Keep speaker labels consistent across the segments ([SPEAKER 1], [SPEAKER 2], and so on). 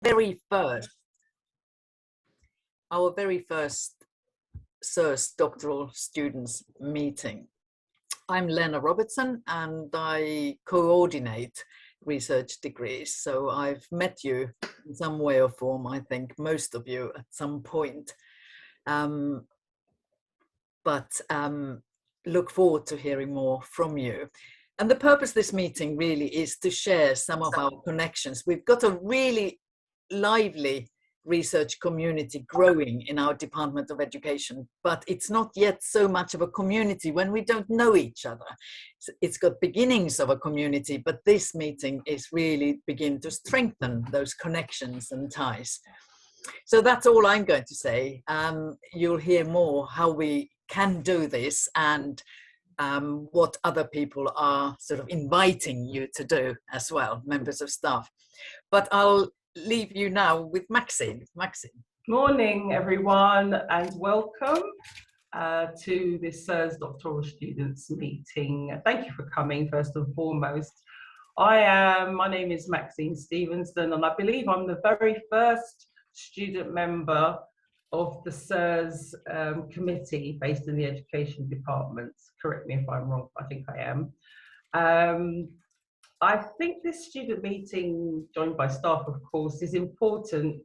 [SPEAKER 1] very first, our very first CERS doctoral students meeting. I'm Lena Robertson and I coordinate research degrees. So I've met you in some way or form, I think most of you at some point. But look forward to hearing more from you. And the purpose of this meeting really is to share some of our connections. We've got a really lively research community growing in our Department of Education, but it's not yet so much of a community when we don't know each other. It's got beginnings of a community, but this meeting is really begin to strengthen those connections and ties. So that's all I'm going to say. You'll hear more how we can do this and what other people are sort of inviting you to do as well, members of staff. But I'll leave you now with Maxine. Maxine.
[SPEAKER 2] Morning, everyone, and welcome to this CERS doctoral students meeting. Thank you for coming, first and foremost. My name is Maxine Stevenson, and I believe I'm the very first student member of the CERS committee based in the education department. Correct me if I'm wrong, I think I am. I think this student meeting, joined by staff of course, is important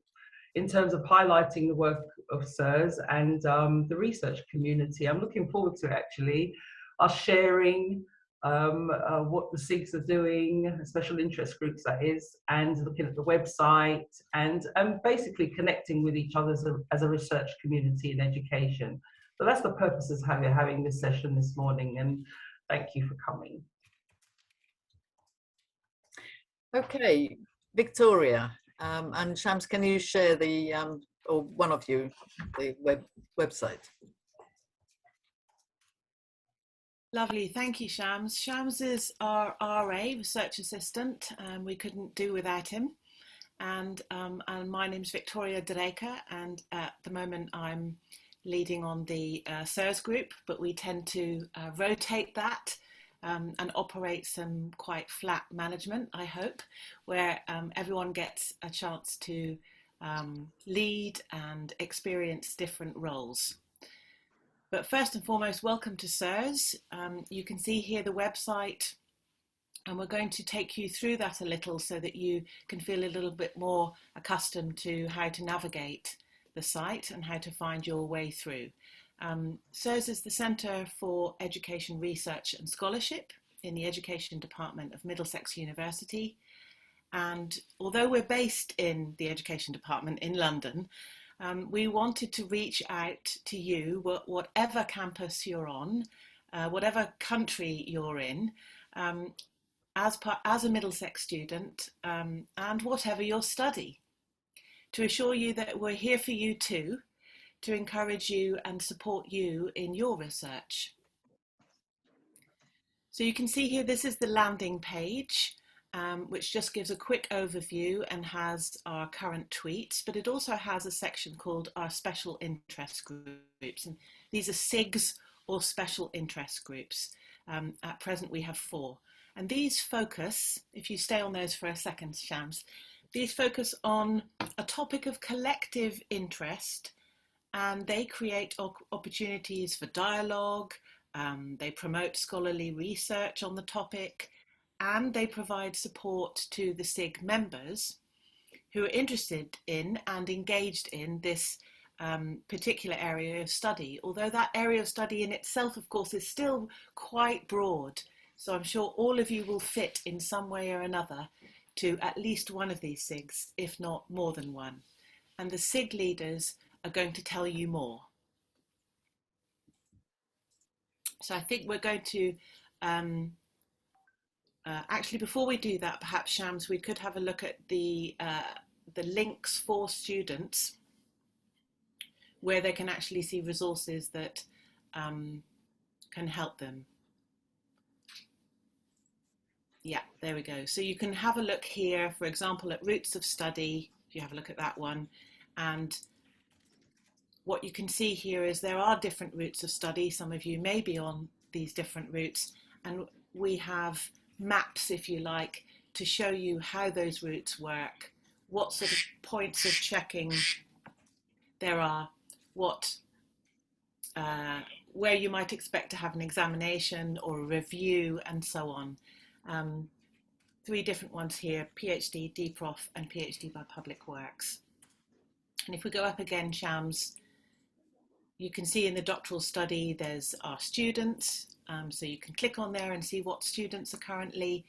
[SPEAKER 2] in terms of highlighting the work of CERS and the research community. I'm looking forward to actually us sharing what the SIGs are doing, special interest groups that is, and looking at the website and basically connecting with each other as a research community in education. So that's the purpose of having this session this morning, and thank you for coming.
[SPEAKER 1] Okay, Victoria and Shams, can you share the, or one of you, the website?
[SPEAKER 3] Lovely, thank you, Shams. Shams is our RA, research assistant. We couldn't do without him. And my name's Victoria Dreka, and at the moment I'm leading on the CERS group, but we tend to rotate that and operate some quite flat management, I hope, where everyone gets a chance to lead and experience different roles. But first and foremost, welcome to CERS. You can see here the website, and we're going to take you through that a little so that you can feel a little bit more accustomed to how to navigate the site and how to find your way through. CERS is the Centre for Education Research and Scholarship in the Education Department of Middlesex University. And although we're based in the Education Department in London, we wanted to reach out to you, whatever campus you're on, whatever country you're in, as a Middlesex student, and whatever your study, to assure you that we're here for you too, to encourage you and support you in your research. So you can see here, this is the landing page, which just gives a quick overview and has our current tweets, but it also has a section called our special interest groups. And these are SIGs or special interest groups. At present we have 4. And these focus, if you stay on those for a second, Shams, these focus on a topic of collective interest, and they create opportunities for dialogue, they promote scholarly research on the topic, and they provide support to the SIG members who are interested in and engaged in this particular area of study, although that area of study in itself, of course, is still quite broad. So I'm sure all of you will fit in some way or another to at least one of these SIGs, if not more than one. And the SIG leaders are going to tell you more. So I think we're going to, actually before we do that, perhaps Shams, we could have a look at the links for students where they can actually see resources that can help them. Yeah, there we go. So you can have a look here, for example, at routes of study, if you have a look at that one. And what you can see here is there are different routes of study. Some of you may be on these different routes, and we have maps, if you like, to show you how those routes work, what sort of points of checking there are, where you might expect to have an examination or a review, and so on. 3 different ones here: PhD, DProf, and PhD by Public Works. And if we go up again, Shams, you can see in the doctoral study there's our students, so you can click on there and see what students are currently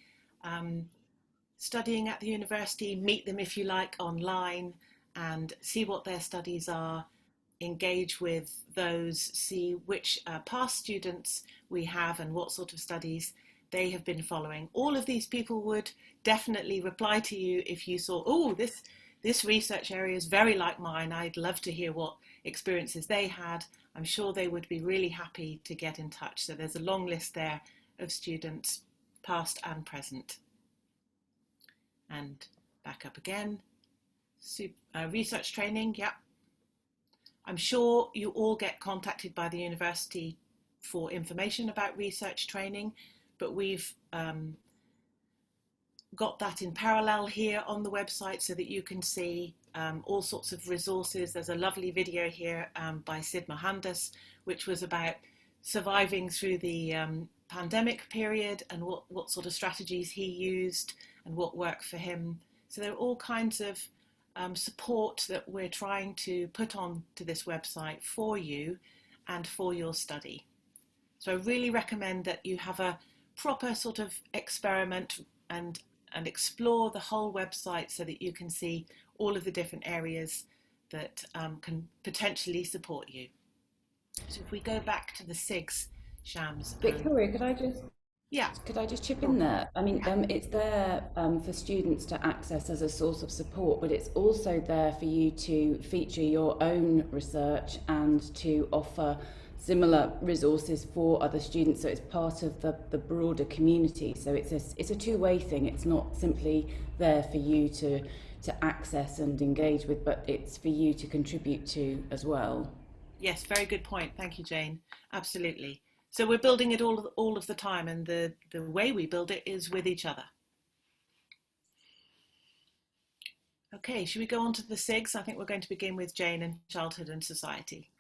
[SPEAKER 3] studying at the university, meet them if you like online, and see what their studies are, engage with those, see which past students we have and what sort of studies they have been following. All of these people would definitely reply to you if you saw, oh, this research area is very like mine, I'd love to hear what experiences they had. I'm sure they would be really happy to get in touch. So there's a long list there of students, past and present. And back up again, research training, yeah. I'm sure you all get contacted by the university for information about research training, but we've got that in parallel here on the website so that you can see all sorts of resources. There's a lovely video here by Sid Mohandas, which was about surviving through the pandemic period and what sort of strategies he used and what worked for him. So there are all kinds of support that we're trying to put on to this website for you and for your study. So I really recommend that you have a proper sort of experiment and explore the whole website so that you can see all of the different areas that can potentially support you. So if we go back to the SIGs, Shams.
[SPEAKER 4] Victoria, could I just chip in there? I mean, it's there for students to access as a source of support, but it's also there for you to feature your own research and to offer similar resources for other students. So it's part of the broader community. So it's a two-way thing. It's not simply there for you to access and engage with, but it's for you to contribute to as well.
[SPEAKER 3] Yes, very good point. Thank you, Jane. Absolutely. So we're building it all of the time, and the way we build it is with each other. Okay, should we go on to the SIGs? I think we're going to begin with Jane and Childhood and Society.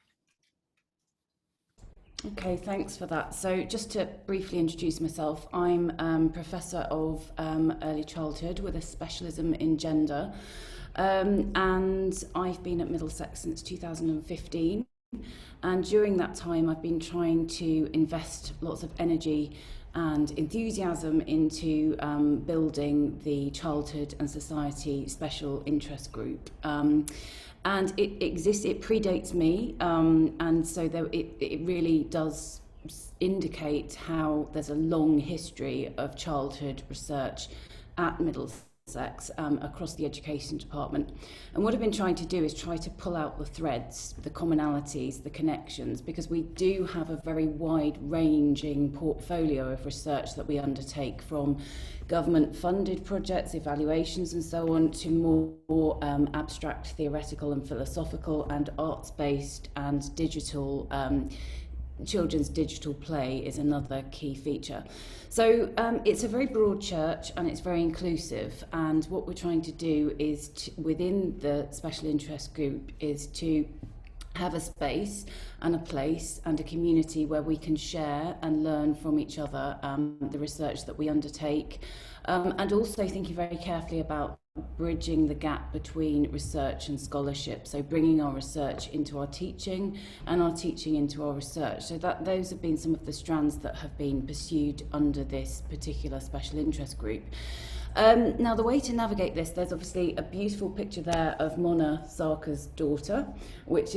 [SPEAKER 4] Okay, thanks for that. So just to briefly introduce myself, I'm Professor of Early Childhood with a specialism in gender, and I've been at Middlesex since 2015. And during that time, I've been trying to invest lots of energy and enthusiasm into building the Childhood and Society Special Interest Group. And it exists, it predates me, and so it really does indicate how there's a long history of childhood research at Middlesex across the education department. And what I've been trying to do is try to pull out the threads, the commonalities, the connections, because we do have a very wide-ranging portfolio of research that we undertake, from government-funded projects, evaluations and so on, to more abstract, theoretical and philosophical and arts-based and digital. Children's digital play is another key feature. So it's a very broad church and it's very inclusive, and what we're trying to do is within the special interest group is to have a space and a place and a community where we can share and learn from each other the research that we undertake, and also thinking very carefully about bridging the gap between research and scholarship, so bringing our research into our teaching and our teaching into our research. So those have been some of the strands that have been pursued under this particular special interest group. Now, the way to navigate this, there's obviously a beautiful picture there of Mona Sarkar's daughter, which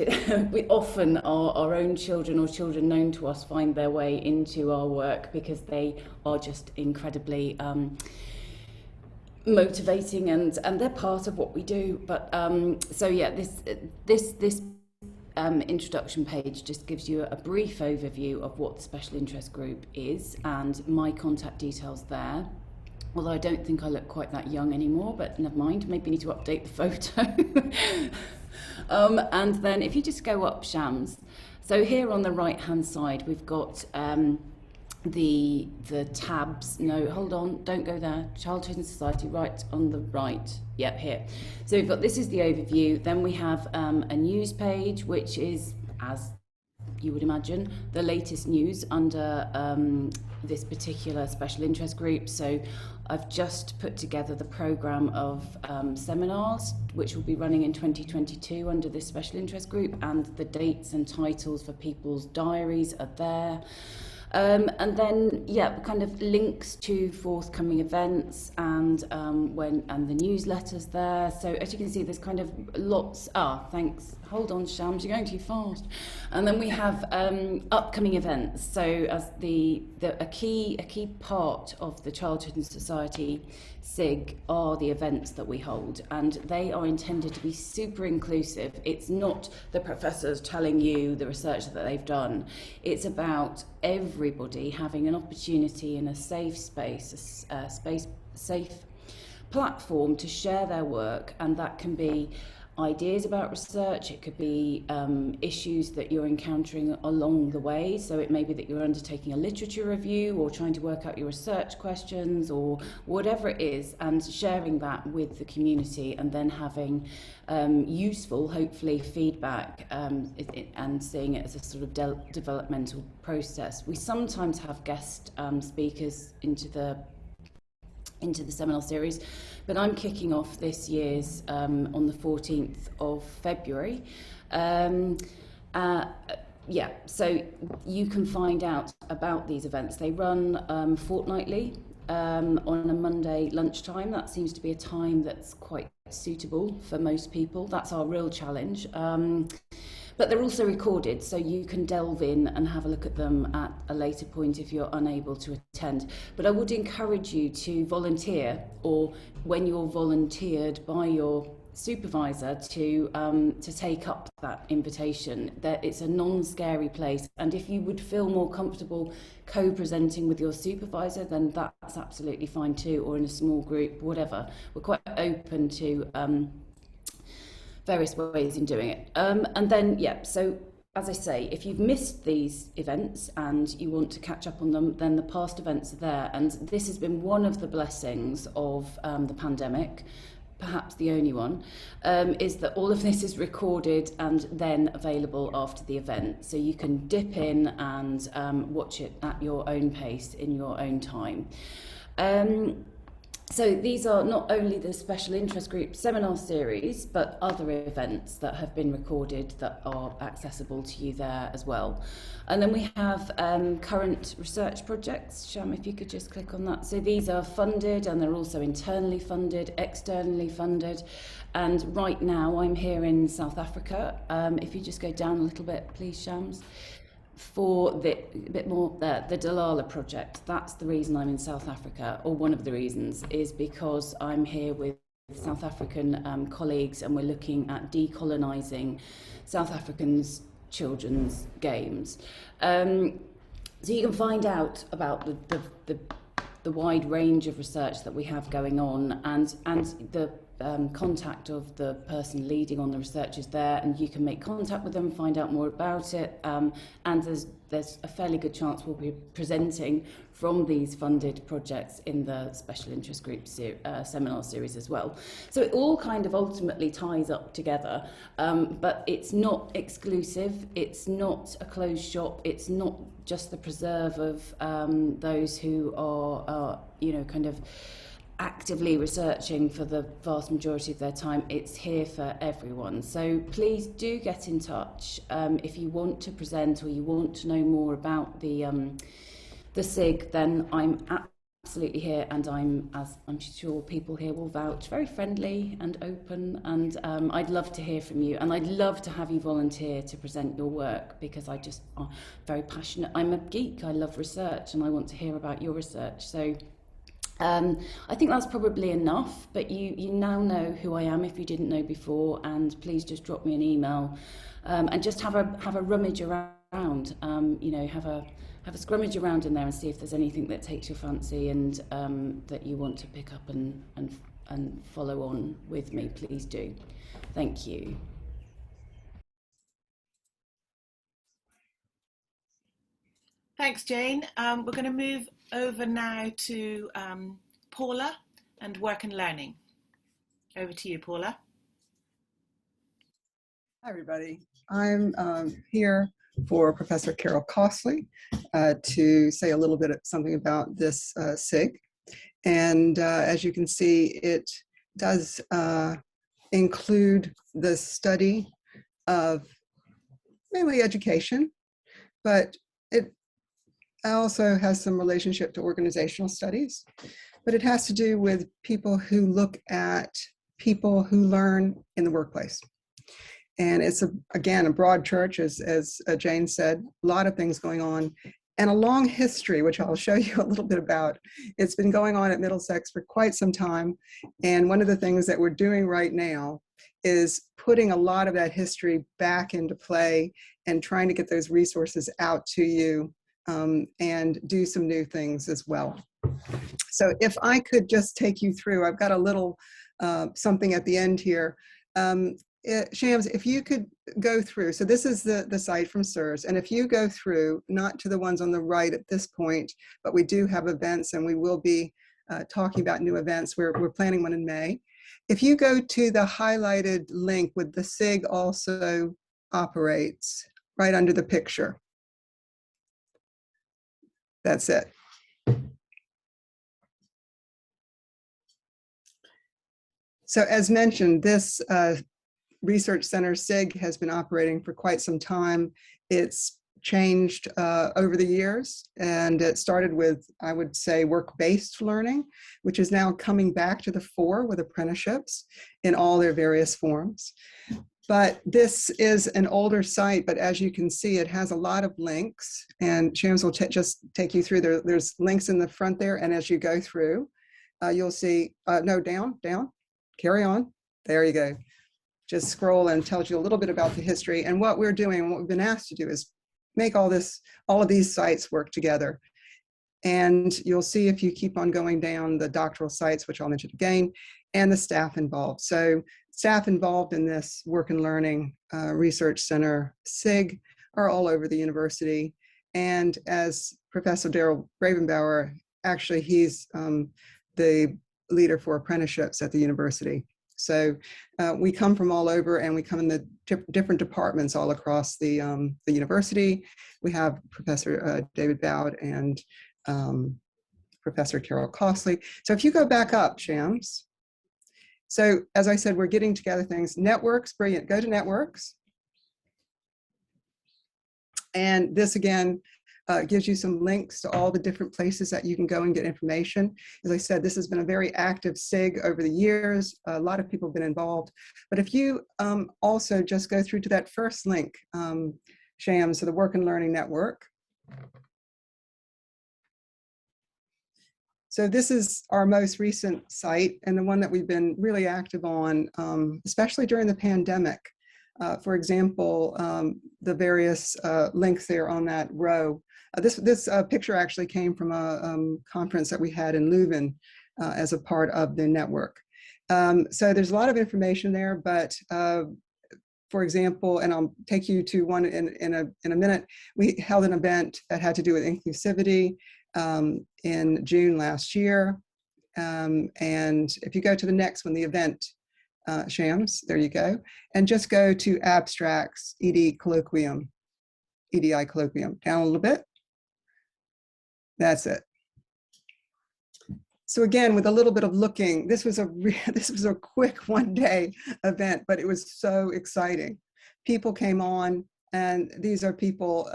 [SPEAKER 4] we often our own children or children known to us find their way into our work because they are just incredibly motivating and they're part of what we do. But so yeah, this introduction page just gives you a brief overview of what the special interest group is and my contact details there. Although I don't think I look quite that young anymore, but never mind, maybe need to update the photo. And then if you just go up, Shams, so here on the right hand side we've got the tabs. No, hold on, don't go there. Childhood and Society, right on the right. Yep, here. So we've got, this is the overview. Then we have a news page, which is, as you would imagine, the latest news under this particular special interest group. So I've just put together the programme of seminars which will be running in 2022 under this special interest group, and the dates and titles for people's diaries are there. And then, yeah, kind of links to forthcoming events and the newsletters there. So as you can see, there's kind of lots. Thanks. Hold on, Shams, you're going too fast. And then we have upcoming events. So as a key part of the Childhood and Society SIG are the events that we hold, and they are intended to be super inclusive. It's not the professors telling you the research that they've done. It's about everybody having an opportunity in a safe space, safe platform to share their work, and that can be ideas about research, it could be issues that you're encountering along the way. So it may be that you're undertaking a literature review or trying to work out your research questions or whatever it is, and sharing that with the community, and then having useful, hopefully, feedback and seeing it as a sort of developmental process. We sometimes have guest speakers into the seminar series, but I'm kicking off this year's on the 14th of February. So you can find out about these events. They run fortnightly on a Monday lunchtime. That seems to be a time that's quite suitable for most people. That's our real challenge. But they're also recorded, so you can delve in and have a look at them at a later point if you're unable to attend. But I would encourage you to volunteer, or when you're volunteered by your supervisor, to take up that invitation. That it's a non-scary place, and if you would feel more comfortable co-presenting with your supervisor, then that's absolutely fine too, or in a small group, whatever. We're quite open to various ways in doing it. And then, so as I say, if you've missed these events and you want to catch up on them, then the past events are there. And this has been one of the blessings of the pandemic, perhaps the only one, is that all of this is recorded and then available after the event. So you can dip in and watch it at your own pace in your own time. So these are not only the special interest group seminar series, but other events that have been recorded that are accessible to you there as well. And then we have current research projects. Sham, if you could just click on that. So these are funded, and they're also internally funded, externally funded. And right now I'm here in South Africa. If you just go down a little bit, please, Shams. For the Delilah project. That's the reason I'm in South Africa, or one of the reasons, is because I'm here with South African colleagues, and we're looking at decolonising South Africans' children's games. So you can find out about the wide range of research that we have going on, and the contact of the person leading on the research is there, and you can make contact with them, find out more about it, and there's a fairly good chance we'll be presenting from these funded projects in the special interest group seminar series as well. So it all kind of ultimately ties up together, but it's not exclusive, it's not a closed shop, it's not just the preserve of those who are kind of actively researching for the vast majority of their time. It's here for everyone. So please do get in touch if you want to present or you want to know more about the SIG. Then I'm absolutely here, and as I'm sure people here will vouch, very friendly and open, and I'd love to hear from you, and I'd love to have you volunteer to present your work, because I'm very passionate. I'm a geek, I love research, and I want to hear about your research. So I think that's probably enough, but you now know who I am if you didn't know before, and please just drop me an email and just have a rummage around, have a scrummage around in there and see if there's anything that takes your fancy and that you want to pick up and follow on with me. Please do. Thank you.
[SPEAKER 3] Thanks, Jane. We're going to move over now to Paula and work and learning. Over to you, Paula.
[SPEAKER 5] Hi, everybody. I'm here for Professor Carol Costley to say a little bit of something about this SIG. And as you can see, it does include the study of mainly education, but it also has some relationship to organizational studies. But it has to do with people who look at people who learn in the workplace. And it's, again, a broad church, as Jane said, a lot of things going on, and a long history, which I'll show you a little bit about. It's been going on at Middlesex for quite some time. And one of the things that we're doing right now is putting a lot of that history back into play and trying to get those resources out to you and do some new things as well. So if I could just take you through, I've got a little something at the end here. Shams, if you could go through, so this is the site from CERS, and if you go through, not to the ones on the right at this point, but we do have events and we will be talking about new events. We're planning one in May. If you go to the highlighted link with the SIG also operates right under the picture. That's it. So as mentioned, this Research Center SIG has been operating for quite some time. It's changed over the years, and it started with, I would say, work-based learning, which is now coming back to the fore with apprenticeships in all their various forms. But this is an older site, but as you can see, it has a lot of links, and Shams will just take you through. There's links in the front there, and as you go through, you'll see, no, down, carry on, there you go. Just scroll and tells you a little bit about the history. And what we're doing and what we've been asked to do is make all of these sites work together. And you'll see if you keep on going down the doctoral sites, which I'll mention again, and the staff involved. So staff involved in this Work and Learning Research Center SIG are all over the university. And as Professor Daryl Ravenbauer, actually he's the leader for apprenticeships at the university. So we come from all over, and we come in the different departments all across the university. We have Professor David Bowd and Professor Carol Costley. So if you go back up, Shams. So as I said, we're getting together things. Networks, brilliant. Go to networks. And this again gives you some links to all the different places that you can go and get information. As I said, this has been a very active SIG over the years. A lot of people have been involved. But if you also just go through to that first link, Shams, so the Work and Learning Network. So this is our most recent site, and the one that we've been really active on, especially during the pandemic. For example, the various links there on that row. This picture actually came from a conference that we had in Leuven as a part of the network. So there's a lot of information there, but for example, and I'll take you to one in a minute, we held an event that had to do with inclusivity in June last year. And if you go to the next one, the event, Shams, there you go, and just go to abstracts, EDI colloquium, down a little bit. That's it. So again, with a little bit of looking, this was a quick one-day event, but it was so exciting. People came on, and these are people,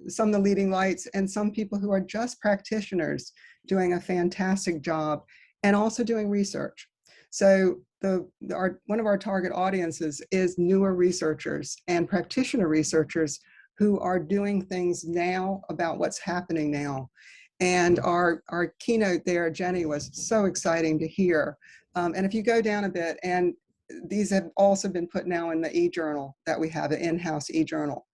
[SPEAKER 5] some of the leading lights, and some people who are just practitioners doing a fantastic job, and also doing research. So one of our target audiences is newer researchers and practitioner researchers who are doing things now about what's happening now. And our keynote there, Jenny, was so exciting to hear. And if you go down a bit, and these have also been put now in the e-journal that we have, an in-house e-journal.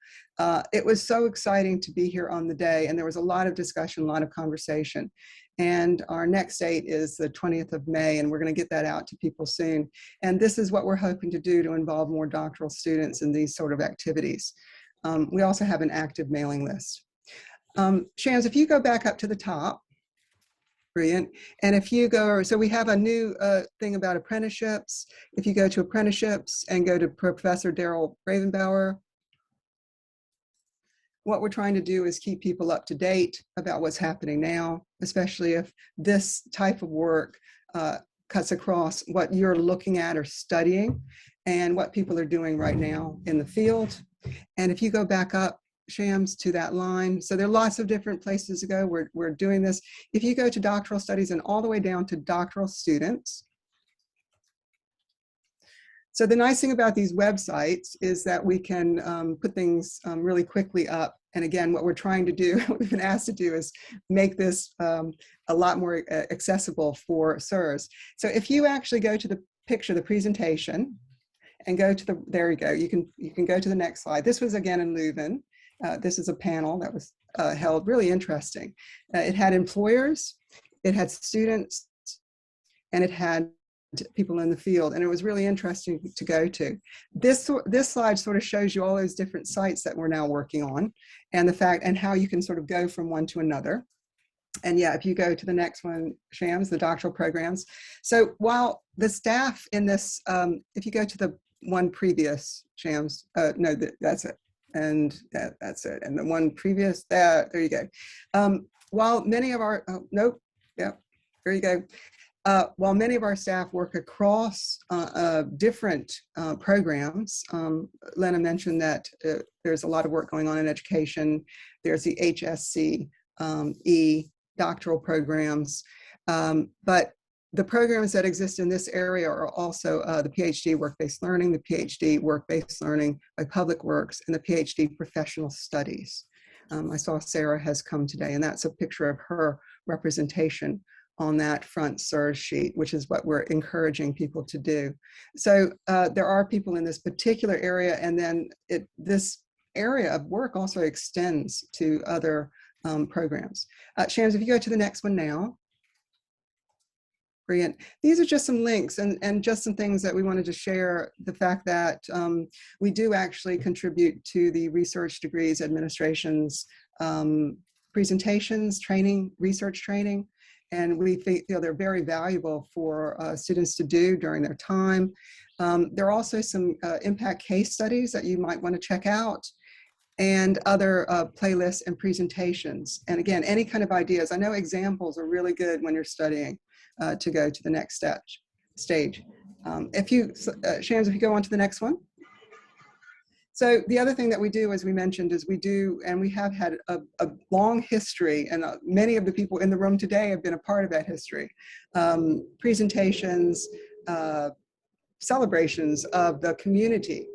[SPEAKER 5] It was so exciting to be here on the day, and there was a lot of discussion, a lot of conversation. And our next date is the 20th of May, and we're going to get that out to people soon. And this is what we're hoping to do to involve more doctoral students in these sort of activities. We also have an active mailing list. Shams, if you go back up to the top, Brilliant. And if you go, so we have a new thing about apprenticeships. If you go to apprenticeships and go to Professor Daryl Ravenbauer, what we're trying to do is keep people up to date about what's happening now, especially if this type of work cuts across what you're looking at or studying and what people are doing right now in the field. And if you go back up, Shams, to that line, so there are lots of different places to go. We're doing this. If you go to doctoral studies and all the way down to doctoral students, so the nice thing about these websites is that we can put things really quickly up. And again, what we're trying to do, what we've been asked to do, is make this a lot more accessible for CERS. So if you actually go to the picture, the presentation, and go to the, there you go, you can go to the next slide. This was again in Leuven. This is a panel that was held, really interesting. It had employers, it had students, and it had people in the field, and it was really interesting to go to. This slide sort of shows you all those different sites that we're now working on, and the fact and how you can sort of go from one to another. And yeah, if you go to the next one, Shams, the doctoral programs. So while the staff in this, if you go to the one previous, Shams, no, that's it. And that's it. And the one previous, there you go. While many of our, nope, yeah, there you go. While many of our staff work across different programs, Lena mentioned that there's a lot of work going on in education. There's the HSC, doctoral programs, but the programs that exist in this area are also the PhD work-based learning, the PhD work-based learning by Public Works, and the PhD professional studies. I saw Sarah has come today, and that's a picture of her representation on that front CERS sheet, which is what we're encouraging people to do. So there are people in this particular area, and then this area of work also extends to other programs. Shams, if you go to the next one now. Brilliant. These are just some links and just some things that we wanted to share. The fact that we do actually contribute to the research degrees administration's presentations, training, research training, and we feel they're very valuable for students to do during their time. There are also some impact case studies that you might want to check out, and other playlists and presentations. And again, any kind of ideas. I know examples are really good when you're studying to go to the next stage. If you, Shams, if you go on to the next one. So the other thing that we do, as we mentioned, is we do, and we have had a long history, and many of the people in the room today have been a part of that history. Presentations, celebrations of the community,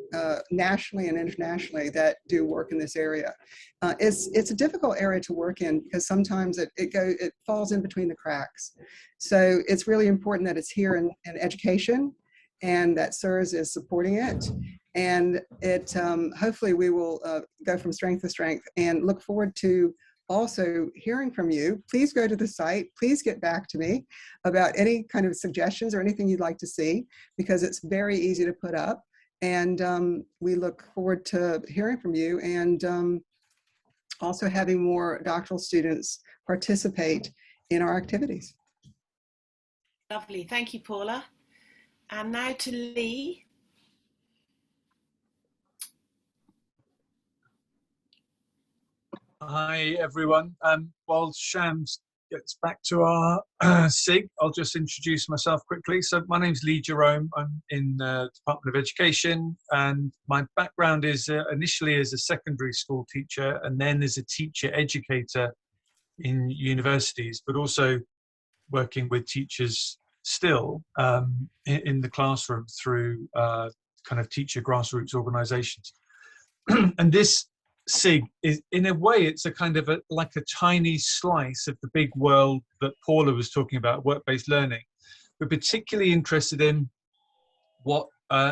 [SPEAKER 5] nationally and internationally, that do work in this area. It's a difficult area to work in because sometimes it falls in between the cracks. So it's really important that it's here in education, and that CERS is supporting it. And it hopefully we will go from strength to strength, and look forward to also hearing from you. Please go to the site. Please get back to me about any kind of suggestions or anything you'd like to see, because it's very easy to put up. And we look forward to hearing from you, and also having more doctoral students participate in our activities.
[SPEAKER 3] Lovely. Thank you, Paula. And now to Lee.
[SPEAKER 6] Hi, everyone. While Shams gets back to our SIG, I'll just introduce myself quickly. So my name's Lee Jerome. I'm in the Department of Education, and my background is initially as a secondary school teacher, and then as a teacher educator in universities, but also working with teachers still in the classroom through kind of teacher grassroots organizations. And this SIG is, in a way, it's a kind of like a tiny slice of the big world that Paula was talking about, work-based learning. We're particularly interested in what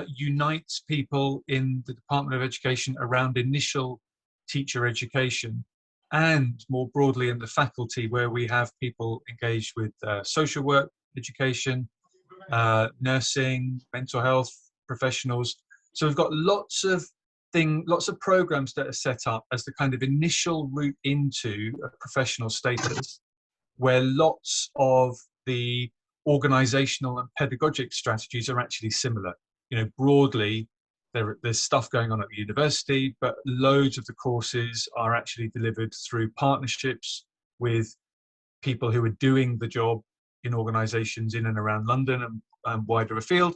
[SPEAKER 6] unites people in the Department of Education around initial teacher education, and more broadly in the faculty, where we have people engaged with social work education, nursing, mental health professionals. So we've got lots of programs that are set up as the kind of initial route into a professional status. where lots of the organizational and pedagogic strategies are actually similar. You know, broadly, there's stuff going on at the university, but loads of the courses are actually delivered through partnerships with people who are doing the job in organizations in and around London and wider afield.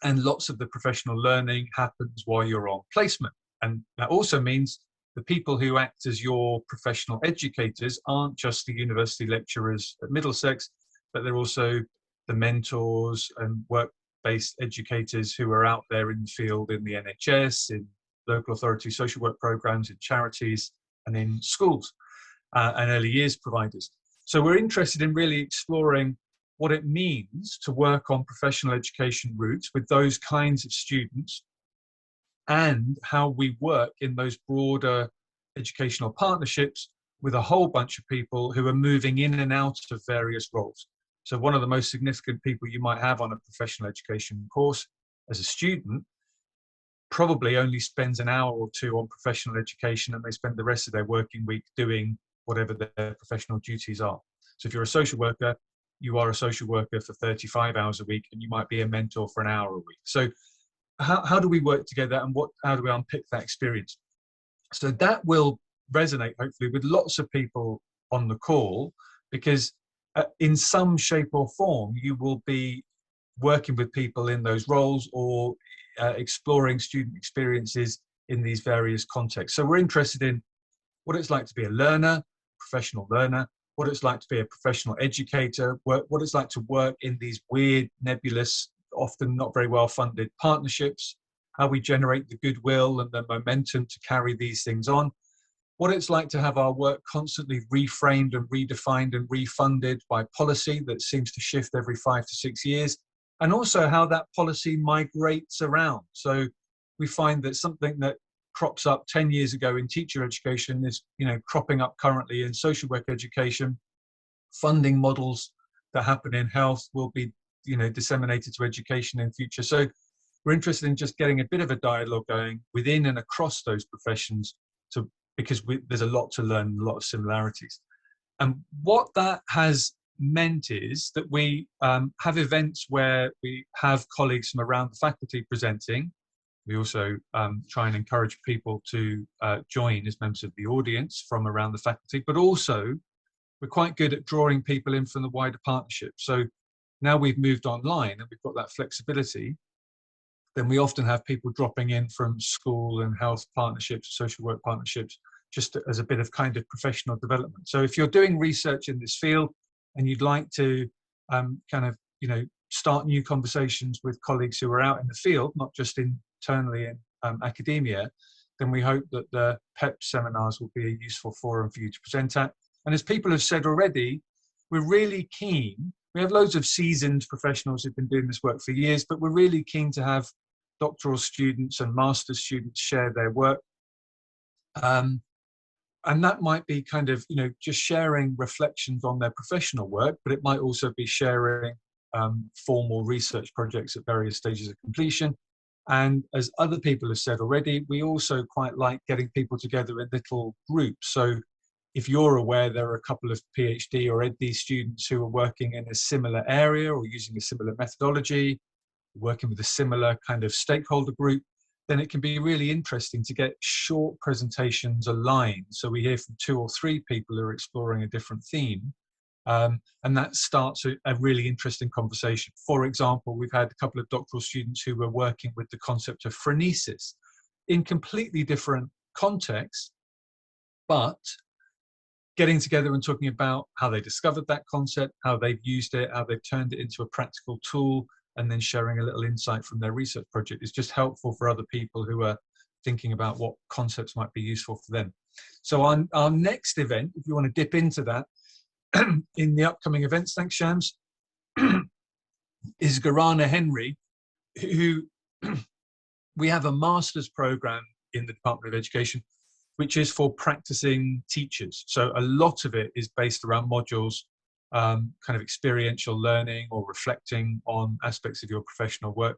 [SPEAKER 6] And lots of the professional learning happens while you're on placement. And that also means the people who act as your professional educators aren't just the university lecturers at Middlesex, but they're also the mentors and work-based educators who are out there in the field in the NHS, in local authority social work programs, in charities, and in schools and early years providers. So we're interested in really exploring what it means to work on professional education routes with those kinds of students, and how we work in those broader educational partnerships with a whole bunch of people who are moving in and out of various roles. So one of the most significant people you might have on a professional education course as a student probably only spends an hour or two on professional education, and they spend the rest of their working week doing whatever their professional duties are. So if you're a social worker, you are a social worker for 35 hours a week, and you might be a mentor for an hour a week. So how do we work together, and how do we unpick that experience? So that will resonate, hopefully, with lots of people on the call, because in some shape or form, you will be working with people in those roles or exploring student experiences in these various contexts. So we're interested in what it's like to be a learner, professional learner, what it's like to be a professional educator, what it's like to work in these weird, nebulous, often not very well funded partnerships, how we generate the goodwill and the momentum to carry these things on, what it's like to have our work constantly reframed and redefined and refunded by policy that seems to shift every 5 to 6 years, and also how that policy migrates around. So we find that something that crops up 10 years ago in teacher education is, cropping up currently in social work education. Funding models that happen in health will be, disseminated to education in future. So we're interested in just getting a bit of a dialogue going within and across those professions, because there's a lot to learn, a lot of similarities. And what that has meant is that we have events where we have colleagues from around the faculty presenting. We also try and encourage people to join as members of the audience from around the faculty, but also we're quite good at drawing people in from the wider partnership. So now we've moved online and we've got that flexibility, then we often have people dropping in from school and health partnerships, social work partnerships, just as a bit of kind of professional development. So if you're doing research in this field and you'd like to start new conversations with colleagues who are out in the field, not just internally in academia, then we hope that the PEP seminars will be a useful forum for you to present at. And as people have said already, we're really keen. We have loads of seasoned professionals who've been doing this work for years, but we're really keen to have doctoral students and master's students share their work. And that might be kind of, just sharing reflections on their professional work, but it might also be sharing formal research projects at various stages of completion. And as other people have said already, we also quite like getting people together in little groups. So if you're aware, there are a couple of PhD or EdD students who are working in a similar area or using a similar methodology, working with a similar kind of stakeholder group, then it can be really interesting to get short presentations aligned. So we hear from 2 or 3 people who are exploring a different theme. And that starts a really interesting conversation. For example, we've had a couple of doctoral students who were working with the concept of phronesis in completely different contexts, but getting together and talking about how they discovered that concept, how they've used it, how they've turned it into a practical tool, and then sharing a little insight from their research project is just helpful for other people who are thinking about what concepts might be useful for them. So on our next event, if you want to dip into that, in the upcoming events, thanks Shams, is Garana Henry, who we have a master's program in the Department of Education, which is for practicing teachers. So a lot of it is based around modules, kind of experiential learning or reflecting on aspects of your professional work.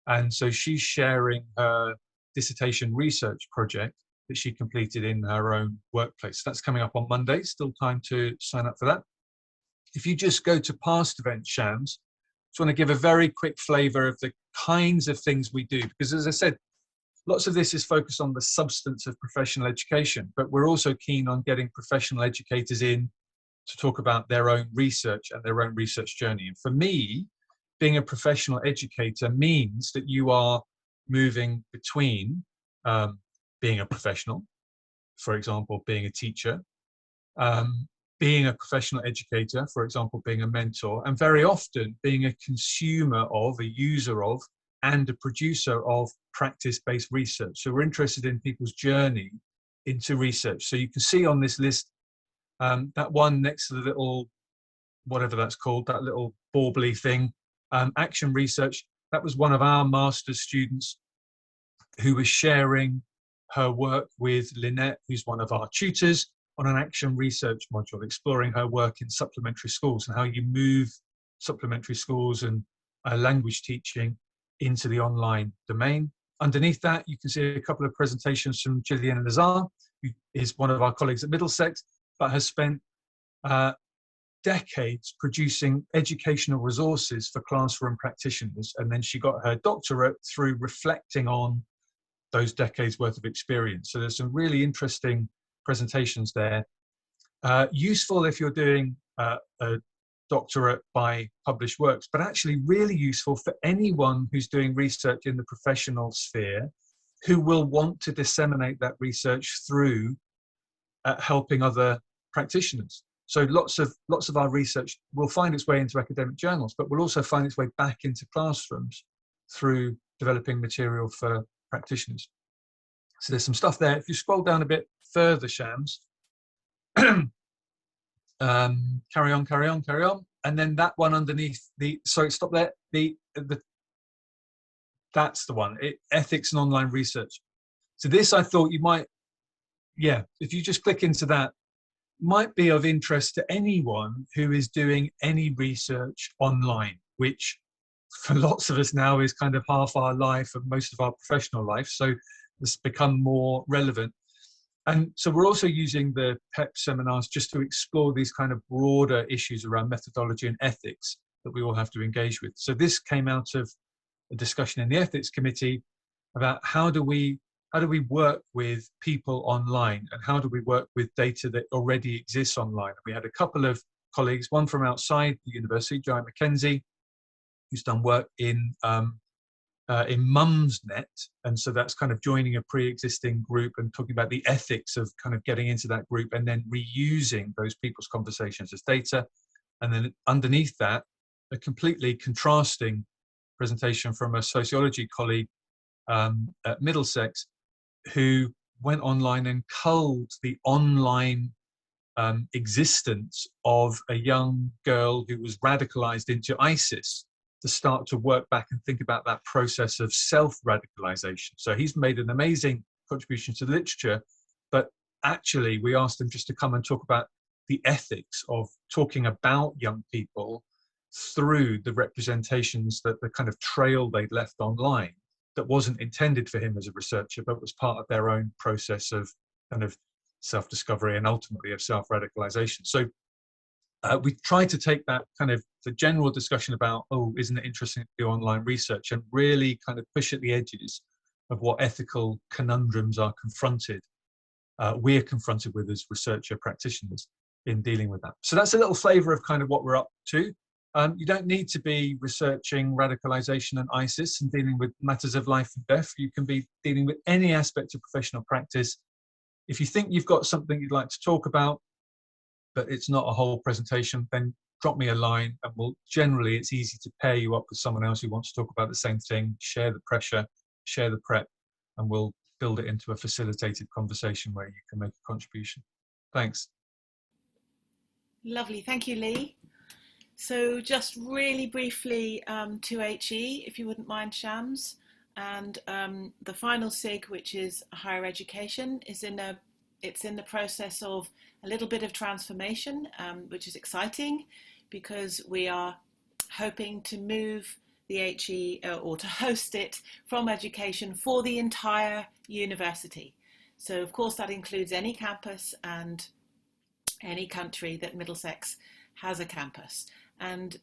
[SPEAKER 6] And so she's sharing her dissertation research project that she completed in her own workplace. That's coming up on Monday, still time to sign up for that. if you just go to past events, Shams, just want to give a very quick flavour of the kinds of things we do, because as I said, lots of this is focused on the substance of professional education, but we're also keen on getting professional educators in to talk about their own research and their own research journey. And for me, being a professional educator means that you are moving between being a professional, for example, being a teacher, being a professional educator, for example, being a mentor, and very often being a consumer of, a user of, and a producer of practice-based research. So we're interested in people's journey into research. So you can see on this list, that one next to the little, whatever that's called, that little bauble thing, action research, that was one of our master's students who was sharing her work with Lynette, who's one of our tutors, on an action research module, exploring her work in supplementary schools and how you move supplementary schools and language teaching into the online domain. Underneath that, you can see a couple of presentations from Gillian Lazar, who is one of our colleagues at Middlesex, but has spent decades producing educational resources for classroom practitioners. And then she got her doctorate through reflecting on those decades worth of experience. So there's some really interesting presentations there. Useful if you're doing a doctorate by published works, but actually really useful for anyone who's doing research in the professional sphere who will want to disseminate that research through helping other practitioners. So lots of our research will find its way into academic journals, but will also find its way back into classrooms through developing material for practitioners. So there's some stuff there. If you scroll down a bit further, Shams, carry on. And then that one underneath sorry, stop there. That's the one, ethics and online research. So this, I thought you might, if you just click into that, might be of interest to anyone who is doing any research online, which for lots of us now is kind of half our life and most of our professional life. So it's become more relevant. And so we're also using the PEP seminars just to explore these kind of broader issues around methodology and ethics that we all have to engage with. So this came out of a discussion in the ethics committee about how do we work with people online, and how do we work with data that already exists online. We had a couple of colleagues, one from outside the university, Joanne McKenzie, who's done work in Mumsnet, and so that's kind of joining a pre-existing group and talking about the ethics of kind of getting into that group and then reusing those people's conversations as data. And then underneath that, a completely contrasting presentation from a sociology colleague at Middlesex, who went online and culled the online existence of a young girl who was radicalized into ISIS, to start to work back and think about that process of self-radicalization. So he's made an amazing contribution to the literature, but actually we asked him just to come and talk about the ethics of talking about young people through the representations, that the kind of trail they'd left online that wasn't intended for him as a researcher, but was part of their own process of kind of self-discovery and ultimately of self-radicalization. So we tried to take that kind of the general discussion about, oh, isn't it interesting to do online research, and really kind of push at the edges of what ethical conundrums are confronted, we're confronted with as researcher practitioners in dealing with that. So that's a little flavour of kind of what we're up to. You don't need to be researching radicalization and ISIS and dealing with matters of life and death. You can be dealing with any aspect of professional practice. If you think you've got something you'd like to talk about, but it's not a whole presentation, then drop me a line, and generally it's easy to pair you up with someone else who wants to talk about the same thing, share the pressure, share the prep, and we'll build it into a facilitated conversation where you can make a contribution. Thanks.
[SPEAKER 3] Lovely, thank you, Lee. So just really briefly, 2HE, if you wouldn't mind, Shams, and the final SIG, which is higher education, is in the process of a little bit of transformation, which is exciting, because we are hoping to move the HE or to host it from education for the entire university. So of course that includes any campus and any country that Middlesex has a campus. And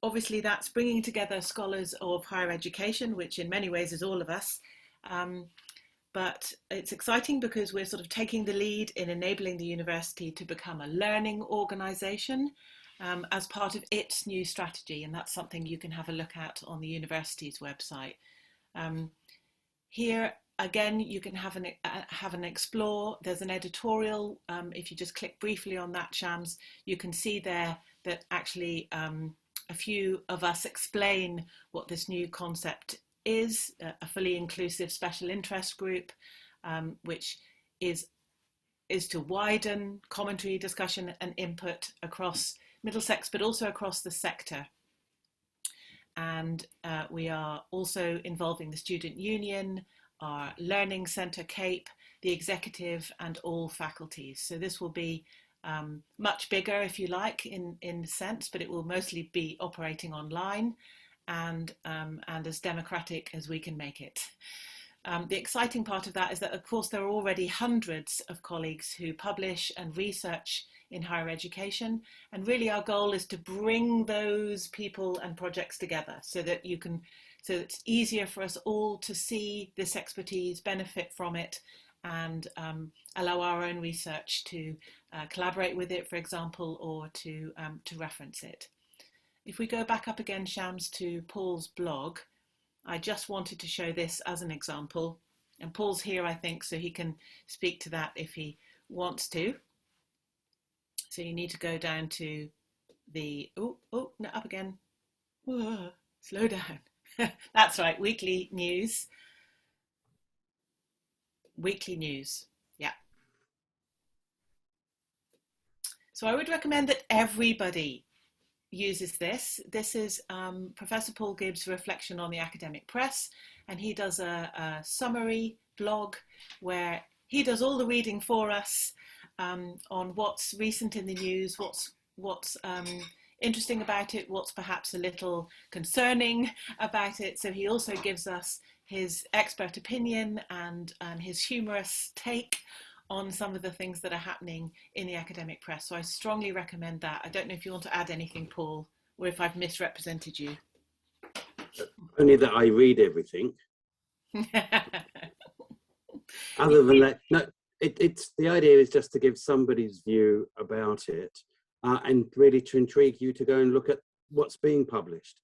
[SPEAKER 3] obviously that's bringing together scholars of higher education, which in many ways is all of us. But it's exciting because we're sort of taking the lead in enabling the university to become a learning organisation as part of its new strategy. And that's something you can have a look at on the university's website. Here, again, you can have an explore. There's an editorial. If you just click briefly on that, Shams, you can see there that actually a few of us explain what this new concept is, a fully inclusive special interest group, which is to widen commentary, discussion and input across Middlesex, but also across the sector. And we are also involving the Student Union, our Learning Centre CAPE, the executive and all faculties. So this will be much bigger, if you like, in the sense, but it will mostly be operating online and as democratic as we can make it. The exciting part of that is that, of course, there are already hundreds of colleagues who publish and research in higher education. And really our goal is to bring those people and projects together so that so it's easier for us all to see this expertise, benefit from it, and allow our own research to collaborate with it, for example, or to reference it. If we go back up again, Shams, to Paul's blog, I just wanted to show this as an example. And Paul's here, I think, so he can speak to that if he wants to. So you need to go down to the, no, up again. Whoa, slow down. That's right, weekly news. Weekly news, yeah. So I would recommend that everybody uses this. This is Professor Paul Gibbs' reflection on the academic press, and he does a summary blog where he does all the reading for us on what's recent in the news, what's interesting about it, what's perhaps a little concerning about it. So he also gives us his expert opinion and his humorous take on some of the things that are happening in the academic press. So I strongly recommend that. I don't know if you want to add anything, Paul, or if I've misrepresented you.
[SPEAKER 7] Only that I read everything. Other than that, no, it's the idea is just to give somebody's view about it and really to intrigue you to go and look at what's being published.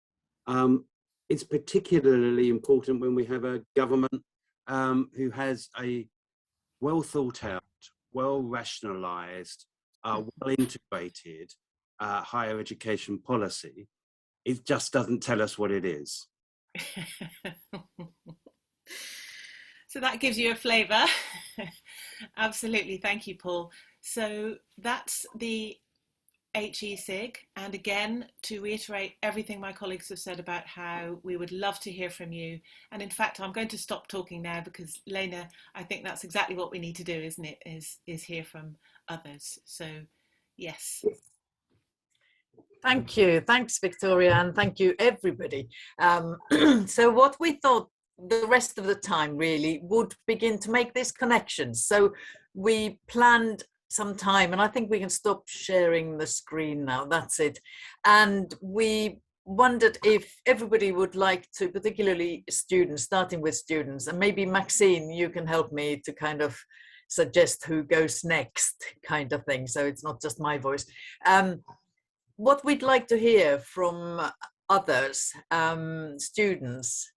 [SPEAKER 7] It's particularly important when we have a government who has a well thought out, well rationalised, well integrated higher education policy. It just doesn't tell us what it is.
[SPEAKER 3] So that gives you a flavour. Absolutely, thank you, Paul. So that's the HE-SIG, and again, to reiterate everything my colleagues have said about how we would love to hear from you. And in fact, I'm going to stop talking now because, Lena, I think that's exactly what we need to do, isn't it, is hear from others. So, yes.
[SPEAKER 1] Thank you. Thanks, Victoria, and thank you, everybody. So what we thought the rest of the time really would begin to make this connection. So we planned some time, and I think we can stop sharing the screen now. That's it. And we wondered if everybody would like to, particularly students, starting with students, and maybe Maxine, you can help me to kind of suggest who goes next, kind of thing. So it's not just my voice. What we'd like to hear from others, students,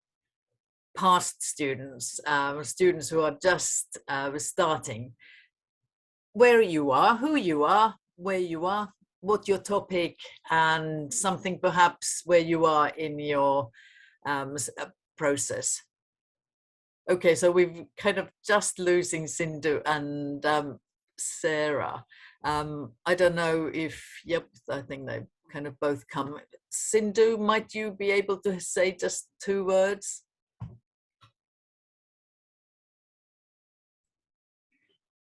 [SPEAKER 1] past students, students who are just starting, where you are, who you are, where you are, what your topic, and something perhaps where you are in your process. Okay, so we're kind of just losing Sindhu and Sarah. I don't know if, yep, I think they've kind of both come. Sindhu, might you be able to say just 2 words?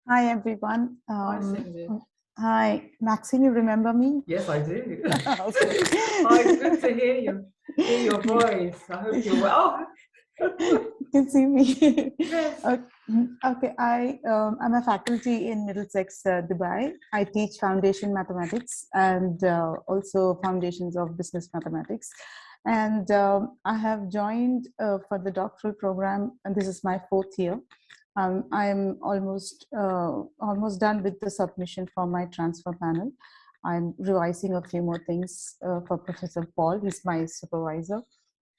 [SPEAKER 8] Hi, everyone.
[SPEAKER 2] Hi, Sindhu.
[SPEAKER 8] Hi, Maxine, you remember me?
[SPEAKER 2] Yes, I do. Hi, it's good to hear your voice. I hope you're well.
[SPEAKER 8] You can see me.
[SPEAKER 2] Yes.
[SPEAKER 8] Okay, I'm a faculty in Middlesex, Dubai. I teach foundation mathematics and also foundations of business mathematics. And I have joined for the doctoral program, and this is my 4th year. I am almost done with the submission for my transfer panel. I'm revising a few more things for Professor Paul. He's my supervisor.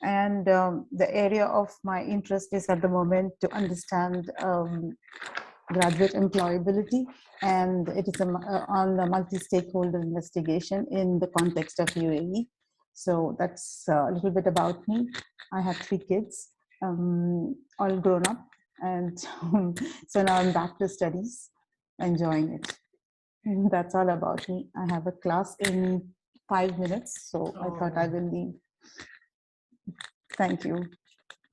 [SPEAKER 8] And the area of my interest is at the moment to understand graduate employability, and it is on the multi-stakeholder investigation in the context of UAE. So that's a little bit about me. I have 3 kids, all grown up, and so now I'm back to studies, enjoying it. That's all about me. I have a class in 5 minutes, so I thought I will leave. Thank you.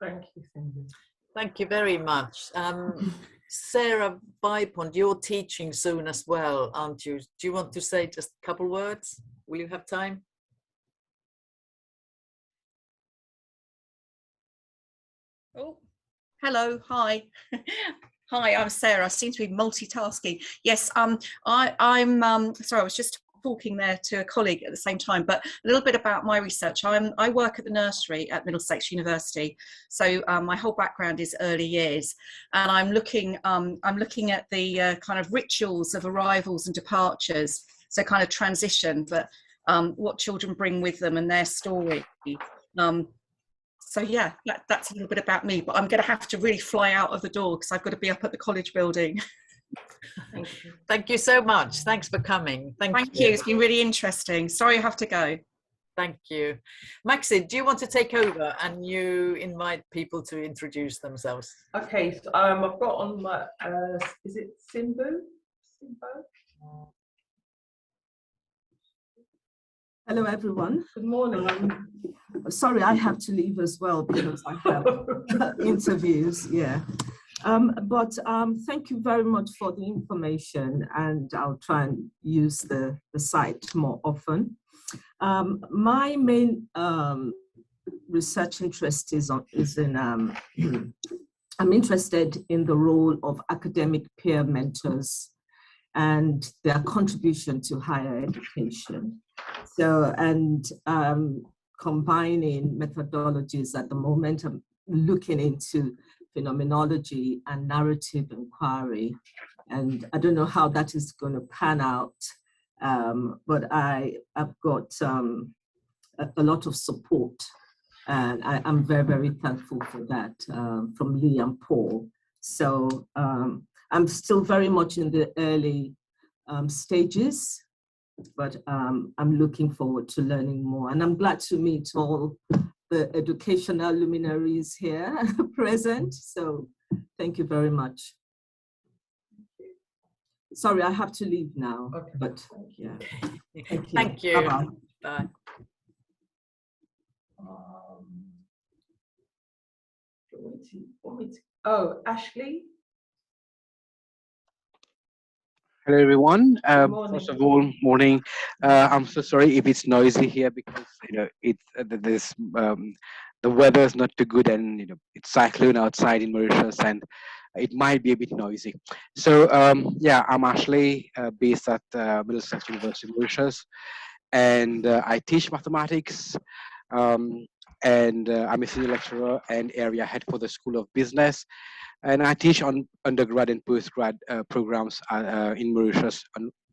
[SPEAKER 2] Thank you, Cindy.
[SPEAKER 1] Thank you very much. Sarah Bipond, you're teaching soon as well, aren't you? Do you want to say just a couple words? Will you have time?
[SPEAKER 9] Oh, hello, hi. Hi, I'm Sarah. I seem to be multitasking. Yes, I'm sorry, I was just talking there to a colleague at the same time, but a little bit about my research. I work at the nursery at Middlesex University, so my whole background is early years, and I'm looking at the kind of rituals of arrivals and departures, so kind of transition, but what children bring with them and their story. So yeah, that's a little bit about me, but I'm going to have to really fly out of the door because I've got to be up at the college building.
[SPEAKER 2] Thank you.
[SPEAKER 1] Thank you so much. Thanks for coming.
[SPEAKER 9] Thank you. It's been really interesting. Sorry I have to go.
[SPEAKER 1] Thank you. Maxi, do you want to take over and you invite people to introduce themselves?
[SPEAKER 2] Okay, so I've got on my, is it Simbu?
[SPEAKER 10] Hello, everyone.
[SPEAKER 2] Good morning.
[SPEAKER 10] Sorry, I have to leave as well because I have interviews. Yeah. But thank you very much for the information, and I'll try and use the site more often. My main research interest is in I'm interested in the role of academic peer mentors and their contribution to higher education. So, and combining methodologies at the moment, I'm looking into phenomenology and narrative inquiry. And I don't know how that is going to pan out, but I've got a lot of support, and I'm very, very thankful for that from Lee and Paul. So I'm still very much in the early stages, but I'm looking forward to learning more. And I'm glad to meet all the educational luminaries here present. So thank you very much. Sorry, I have to leave now,
[SPEAKER 2] Okay.
[SPEAKER 10] but yeah.
[SPEAKER 1] Thank you.
[SPEAKER 10] Bye-bye.
[SPEAKER 1] Bye.
[SPEAKER 2] Oh, Ashley.
[SPEAKER 11] Hello, everyone.
[SPEAKER 2] Morning.
[SPEAKER 11] First of all, morning. I'm so sorry if it's noisy here because the weather is not too good, and it's cyclone outside in Mauritius, and it might be a bit noisy. So yeah, I'm Ashley, based at Middlesex University, Mauritius, and I teach mathematics. And I'm a senior lecturer and area head for the School of Business. And I teach on undergrad and postgrad programs in Mauritius,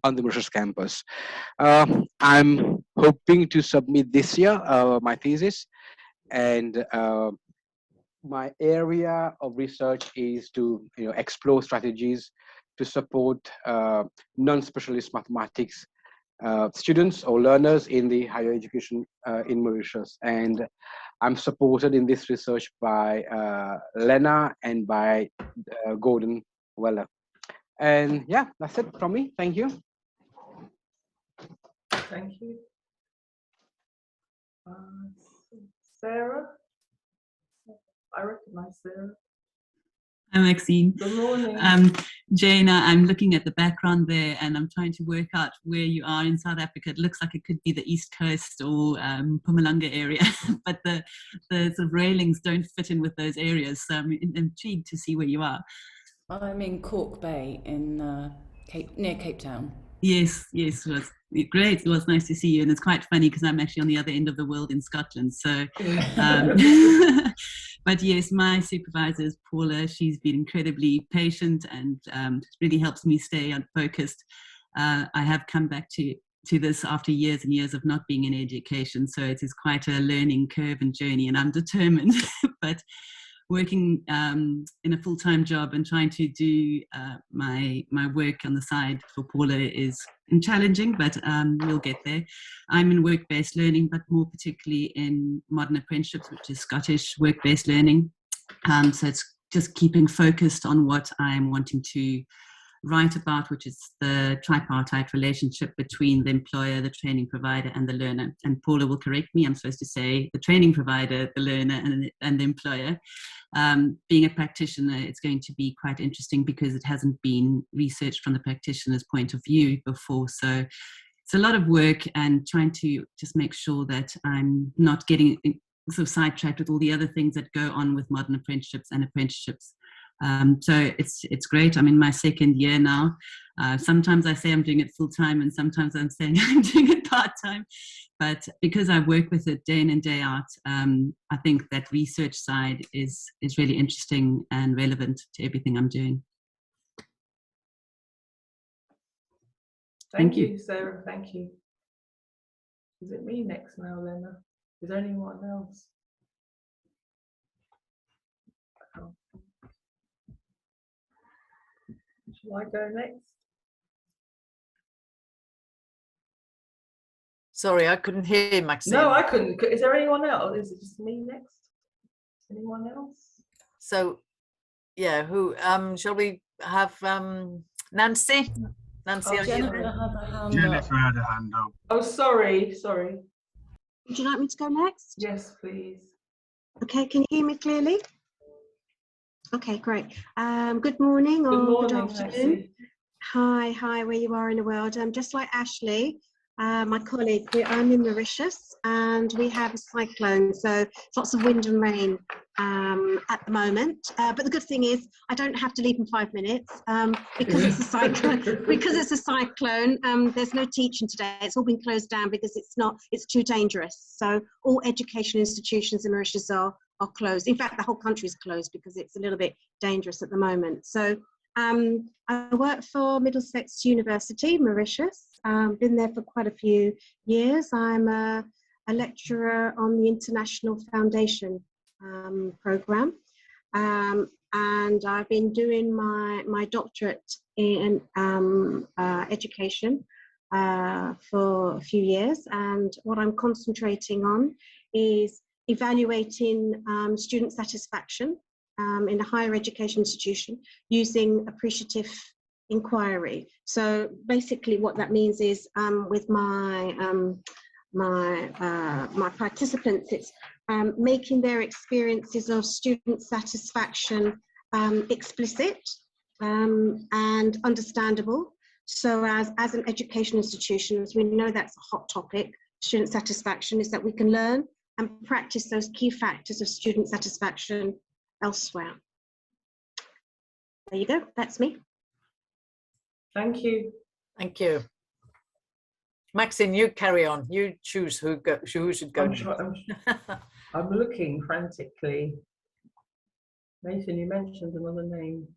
[SPEAKER 11] on the Mauritius campus. I'm hoping to submit this year my thesis, and my area of research is to explore strategies to support non-specialist mathematics students or learners in the higher education in Mauritius. And I'm supported in this research by Lena and by Gordon Weller. And yeah, that's it from me. Thank you.
[SPEAKER 2] Thank you. Sarah? I recognize Sarah.
[SPEAKER 12] Hi, Maxine.
[SPEAKER 2] Good morning.
[SPEAKER 12] Jana, I'm looking at the background there and I'm trying to work out where you are in South Africa. It looks like it could be the East Coast or Mpumalanga area, but the sort of railings don't fit in with those areas. So I'm intrigued to see where you are.
[SPEAKER 4] I'm in Cork Bay in near Cape Town.
[SPEAKER 12] Yes, it was great. It was nice to see you. And it's quite funny because I'm actually on the other end of the world in Scotland. So, but yes, my supervisor is Paula. She's been incredibly patient and really helps me stay focused. I have come back to this after years and years of not being in education. So it is quite a learning curve and journey, and I'm determined. But working in a full-time job and trying to do my work on the side for Paula is challenging, but we'll get there. I'm in work-based learning, but more particularly in modern apprenticeships, which is Scottish work-based learning. So it's just keeping focused on what I'm wanting to write about, which is the tripartite relationship between the employer, the training provider, and the learner. And Paula will correct me, I'm supposed to say the training provider, the learner, and the employer. Being a practitioner, it's going to be quite interesting because it hasn't been researched from the practitioner's point of view before. So it's a lot of work and trying to just make sure that I'm not getting sort of sidetracked with all the other things that go on with modern apprenticeships and apprenticeships. So it's great. I'm in my second year now. Sometimes I say I'm doing it full time and sometimes I'm saying I'm doing it part time. But because I work with it day in and day out, I think that research side is really interesting and relevant to everything I'm doing.
[SPEAKER 2] Thank you, Sarah. Thank you. Is it me next now, Lena? Is there anyone else? Shall I go next?
[SPEAKER 1] Sorry, I couldn't hear Maxine.
[SPEAKER 2] No, I couldn't. Is there anyone else? Is it just me next? Anyone else?
[SPEAKER 1] So, yeah, who shall we have? Nancy? Nancy, are you there?
[SPEAKER 6] Jennifer had a hand up.
[SPEAKER 2] Oh, sorry.
[SPEAKER 13] Would you like me to go next?
[SPEAKER 2] Yes, please.
[SPEAKER 13] Okay, can you hear me clearly? Okay, great. Good morning or good afternoon. Nancy. Hi, where you are in the world. Just like Ashley, my colleague, I'm in Mauritius and we have a cyclone, so lots of wind and rain at the moment. But the good thing is I don't have to leave in 5 minutes because it's a cyclone. There's no teaching today. It's all been closed down because it's too dangerous. So all education institutions in Mauritius are closed. In fact, the whole country is closed because it's a little bit dangerous at the moment. So I work for Middlesex University, Mauritius. Been there for quite a few years. I'm a lecturer on the International Foundation program. And I've been doing my doctorate in education for a few years. And what I'm concentrating on is evaluating student satisfaction in a higher education institution using appreciative inquiry. So basically what that means is with my participants, it's making their experiences of student satisfaction explicit and understandable. So as an education institution, as we know that's a hot topic, student satisfaction, is that we can learn and practice those key factors of student satisfaction elsewhere. There you go, that's me.
[SPEAKER 2] Thank you.
[SPEAKER 1] Thank you. Maxine, you carry on. You choose who should go.
[SPEAKER 2] I'm looking frantically. Nathan, you mentioned another name.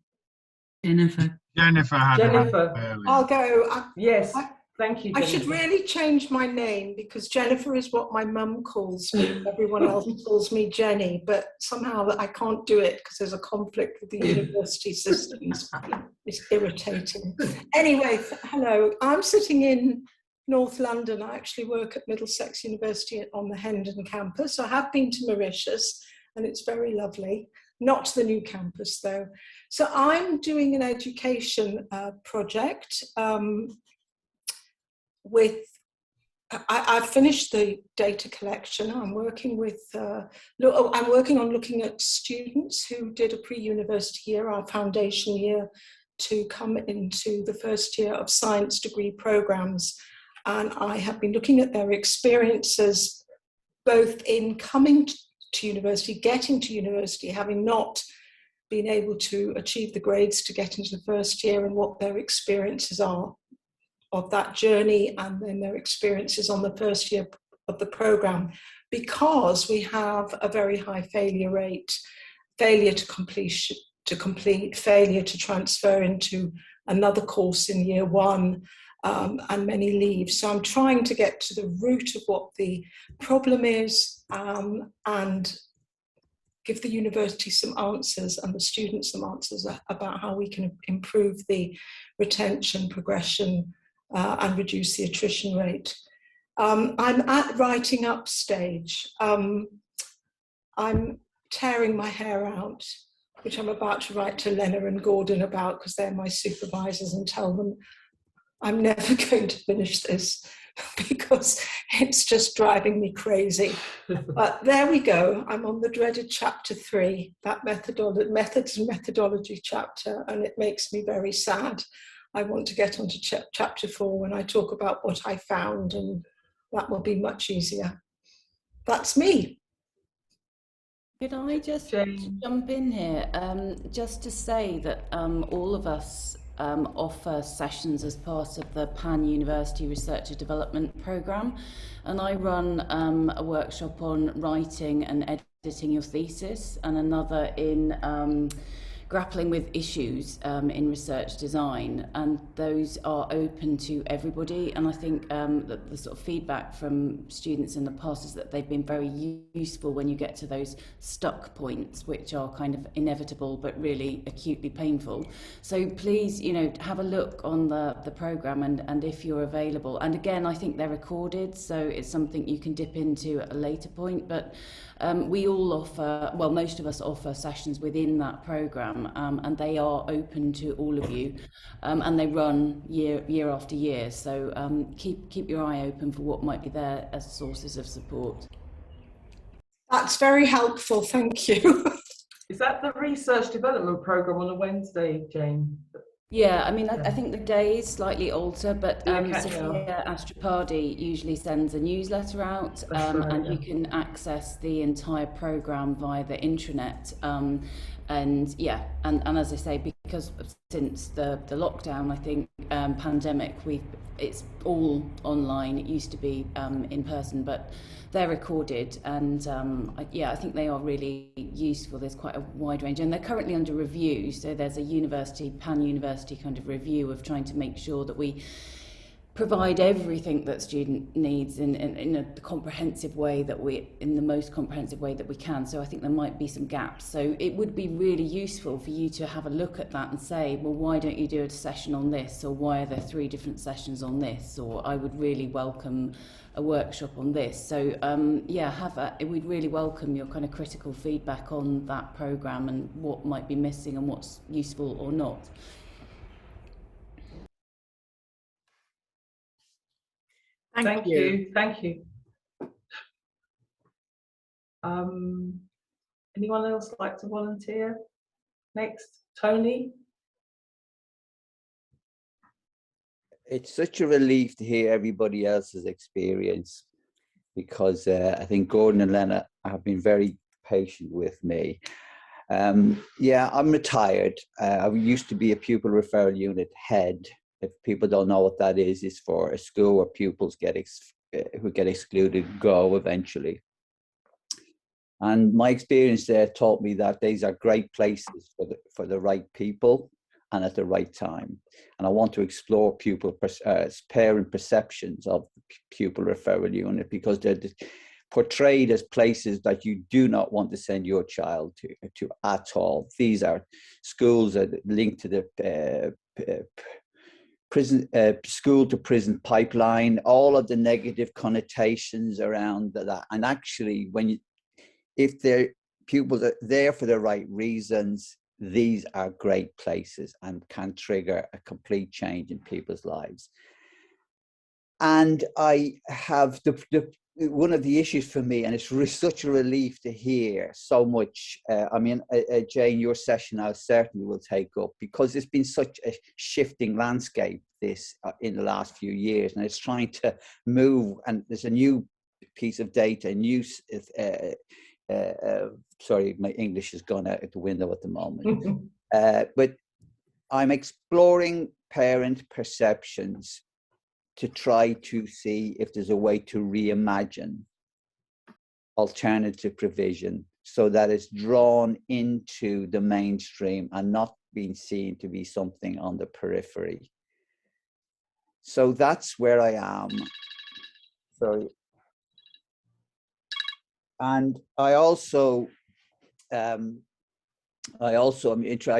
[SPEAKER 12] Jennifer.
[SPEAKER 2] Jennifer.
[SPEAKER 14] I'll go.
[SPEAKER 2] Yes. Thank you, Jennifer.
[SPEAKER 14] I should really change my name because Jennifer is what my mum calls me. Everyone else calls me Jenny, but somehow I can't do it because there's a conflict with the university systems. It's irritating. Anyway, hello. I'm sitting in North London. I actually work at Middlesex University on the Hendon campus. I have been to Mauritius and it's very lovely. Not the new campus though. So I'm doing an education project with I've finished the data collection. I'm working with, I'm working on looking at students who did a pre-university year, our foundation year, to come into the first year of science degree programs. And I have been looking at their experiences, both in coming to university, getting to university, having not been able to achieve the grades to get into the first year, and what their experiences are of that journey, and then their experiences on the first year of the program, because we have a very high failure rate, failure to complete, failure to transfer into another course in year one, and many leave. So I'm trying to get to the root of what the problem is, and give the university some answers and the students some answers about how we can improve the retention, progression, and reduce the attrition rate. I'm at writing up stage. I'm tearing my hair out, which I'm about to write to Lena and Gordon about, because they're my supervisors, and tell them I'm never going to finish this because it's just driving me crazy. But there we go. I'm on the dreaded chapter 3, that methods and methodology chapter, and it makes me very sad. I want to get onto chapter 4 when I talk about what I found, and that will be much easier. That's me.
[SPEAKER 4] Could I just jump in here? Just to say that all of us offer sessions as part of the Pan-University Researcher Development Programme, and I run a workshop on writing and editing your thesis, and another in grappling with issues in research design, and those are open to everybody. And I think that the sort of feedback from students in the past is that they've been very useful when you get to those stuck points, which are kind of inevitable but really acutely painful. So please, you know, have a look on the programme, and if you're available. And again, I think they're recorded, so it's something you can dip into at a later point. But we all offer, well, most of us offer sessions within that programme, and they are open to all of you, and they run year after year. So keep your eye open for what might be there as sources of support.
[SPEAKER 14] That's very helpful, thank you.
[SPEAKER 2] Is that the research development programme on a Wednesday, Jane?
[SPEAKER 4] Yeah, I mean, I think the days slightly alter, but Sophia Astrapadi usually sends a newsletter out, and you can access the entire programme via the intranet. And as I say, because since the lockdown, I think pandemic, it's all online. It used to be in person, but they're recorded, and I think they are really useful. There's quite a wide range, and they're currently under review. So there's a pan-university kind of review of trying to make sure that we provide everything that student needs in a comprehensive way, in the most comprehensive way that we can. So I think there might be some gaps. So it would be really useful for you to have a look at that and say, well, why don't you do a session on this? Or why are there 3 different sessions on this? Or I would really welcome a workshop on this. So we'd really welcome your kind of critical feedback on that programme and what might be missing and what's useful or not.
[SPEAKER 2] Thank you. Anyone else like to volunteer? Next, Tony.
[SPEAKER 15] It's such a relief to hear everybody else's experience, because I think Gordon and Lena have been very patient with me. I'm retired. I used to be a pupil referral unit head. If people don't know what that is, it's for a school where pupils who get excluded go eventually. And my experience there taught me that these are great places for the right people and at the right time. And I want to explore parent perceptions of the pupil referral unit, because they're portrayed as places that you do not want to send your child to at all. These are schools that are linked to the school to prison pipeline, all of the negative connotations around that. And actually, if their pupils are there for the right reasons, these are great places and can trigger a complete change in people's lives. And I have one of the issues for me, and it's such a relief to hear so much. I mean, Jane, your session I certainly will take up, because it's been such a shifting landscape this in the last few years, and it's trying to move. And there's a new piece of data, sorry, my English has gone out the window at the moment. But I'm exploring parent perceptions to try to see if there's a way to reimagine alternative provision so that it's drawn into the mainstream and not being seen to be something on the periphery. So that's where I am. Sorry. And I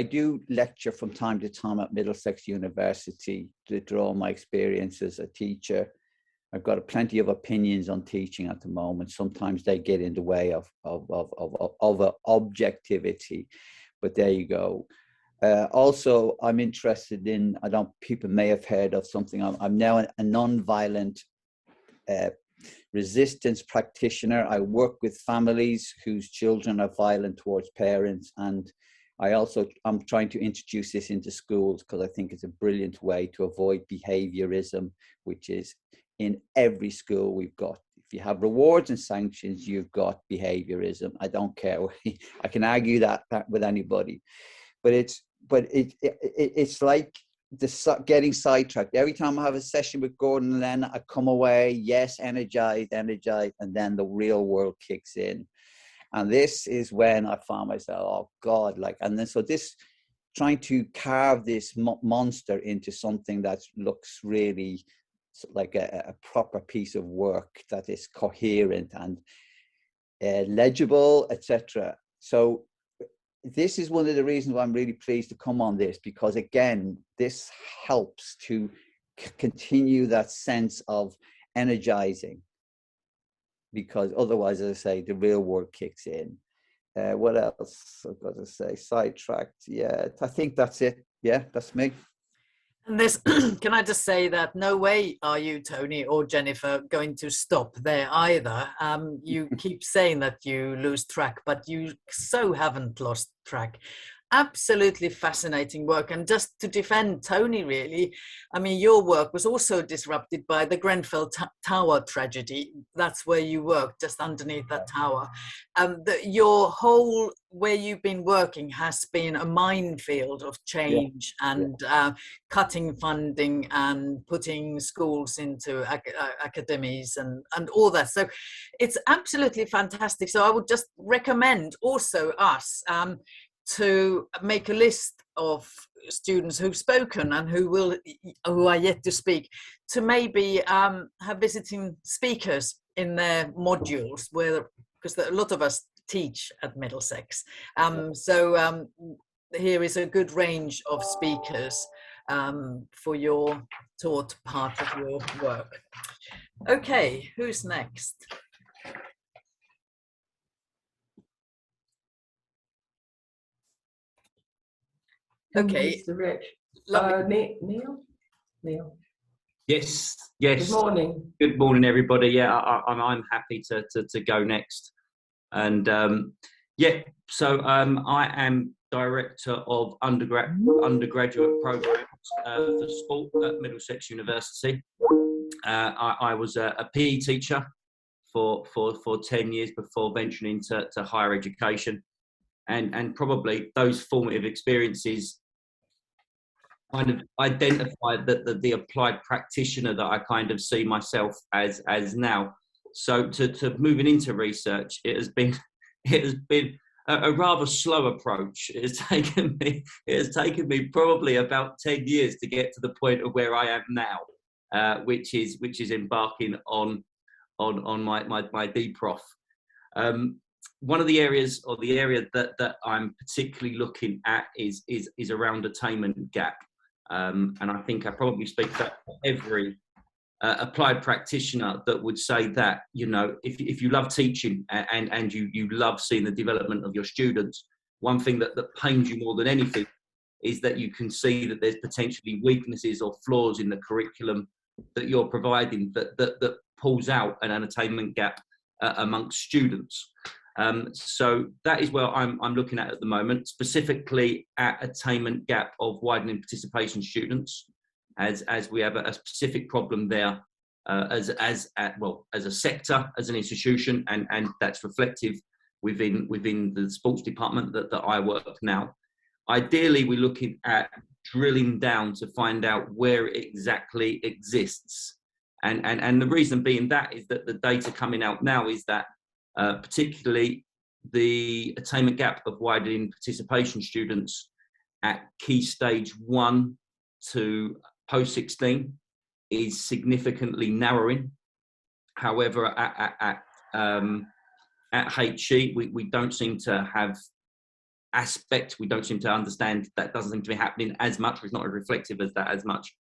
[SPEAKER 15] do lecture from time to time at Middlesex University to draw on my experience as a teacher. I've got plenty of opinions on teaching at the moment. Sometimes they get in the way of objectivity, but there you go. Also, I'm interested in, people may have heard of something. I'm now a non-violent resistance practitioner. I work with families whose children are violent towards parents, and I'm trying to introduce this into schools because I think it's a brilliant way to avoid behaviorism, which is in every school we've got. If you have rewards and sanctions, you've got behaviorism. I don't care. I can argue that with anybody, but it's like getting sidetracked. Every time I have a session with Gordon and Lena, I come away, yes, energized, and then the real world kicks in. And this is when I found myself, oh God, trying to carve this monster into something that looks really like a proper piece of work that is coherent and legible, etc. So this is one of the reasons why I'm really pleased to come on this, because again, this helps to continue that sense of energizing, because otherwise, as I say, the real world kicks in. What else I've got to say? Sidetracked. Yeah, I think that's it. Yeah, that's me.
[SPEAKER 1] And this, can I just say that no way are you, Tony or Jennifer, going to stop there either. You keep saying that you lose track, but you so haven't lost track. Absolutely fascinating work. And just to defend Tony, really, I mean, your work was also disrupted by the Grenfell Tower tragedy. That's where you worked, just underneath that tower. Your whole, where you've been working has been a minefield of change and cutting funding and putting schools into academies and all that. So it's absolutely fantastic. So I would just recommend also us to make a list of students who've spoken and who are yet to speak, to maybe have visiting speakers in their modules, because a lot of us teach at Middlesex. Here is a good range of speakers for your taught part of your work. Okay, who's next? Okay.
[SPEAKER 2] Mr. Rich. Neil.
[SPEAKER 16] Yes.
[SPEAKER 2] Good morning.
[SPEAKER 16] Good morning, everybody. Yeah, I'm happy to go next. And so I am director of undergraduate programs for sport at Middlesex University. I was a PE teacher for 10 years before venturing into higher education, and probably those formative experiences kind of identified the applied practitioner that I kind of see myself as now. So to moving into research, it has been a rather slow approach. It has taken me probably about 10 years to get to the point of where I am now, which is embarking on my DProf. One of the areas, or the area that I'm particularly looking at, is around attainment gap. And I think I probably speak for every applied practitioner that would say that, you know, if you love teaching and you love seeing the development of your students, one thing that pains you more than anything is that you can see that there's potentially weaknesses or flaws in the curriculum that you're providing that pulls out an attainment gap amongst students. So that is where I'm looking at the moment, specifically at attainment gap of widening participation students, as we have a specific problem there as a sector, as an institution, and that's reflective within the sports department that I work now. Ideally, we're looking at drilling down to find out where it exactly exists. And the reason being that is that the data coming out now is that particularly the attainment gap of widening participation students at key stage 1 to post 16 is significantly narrowing. However, at HE, we don't seem to have we don't seem to understand that doesn't seem to be happening as much, or it's not as reflective as that as much.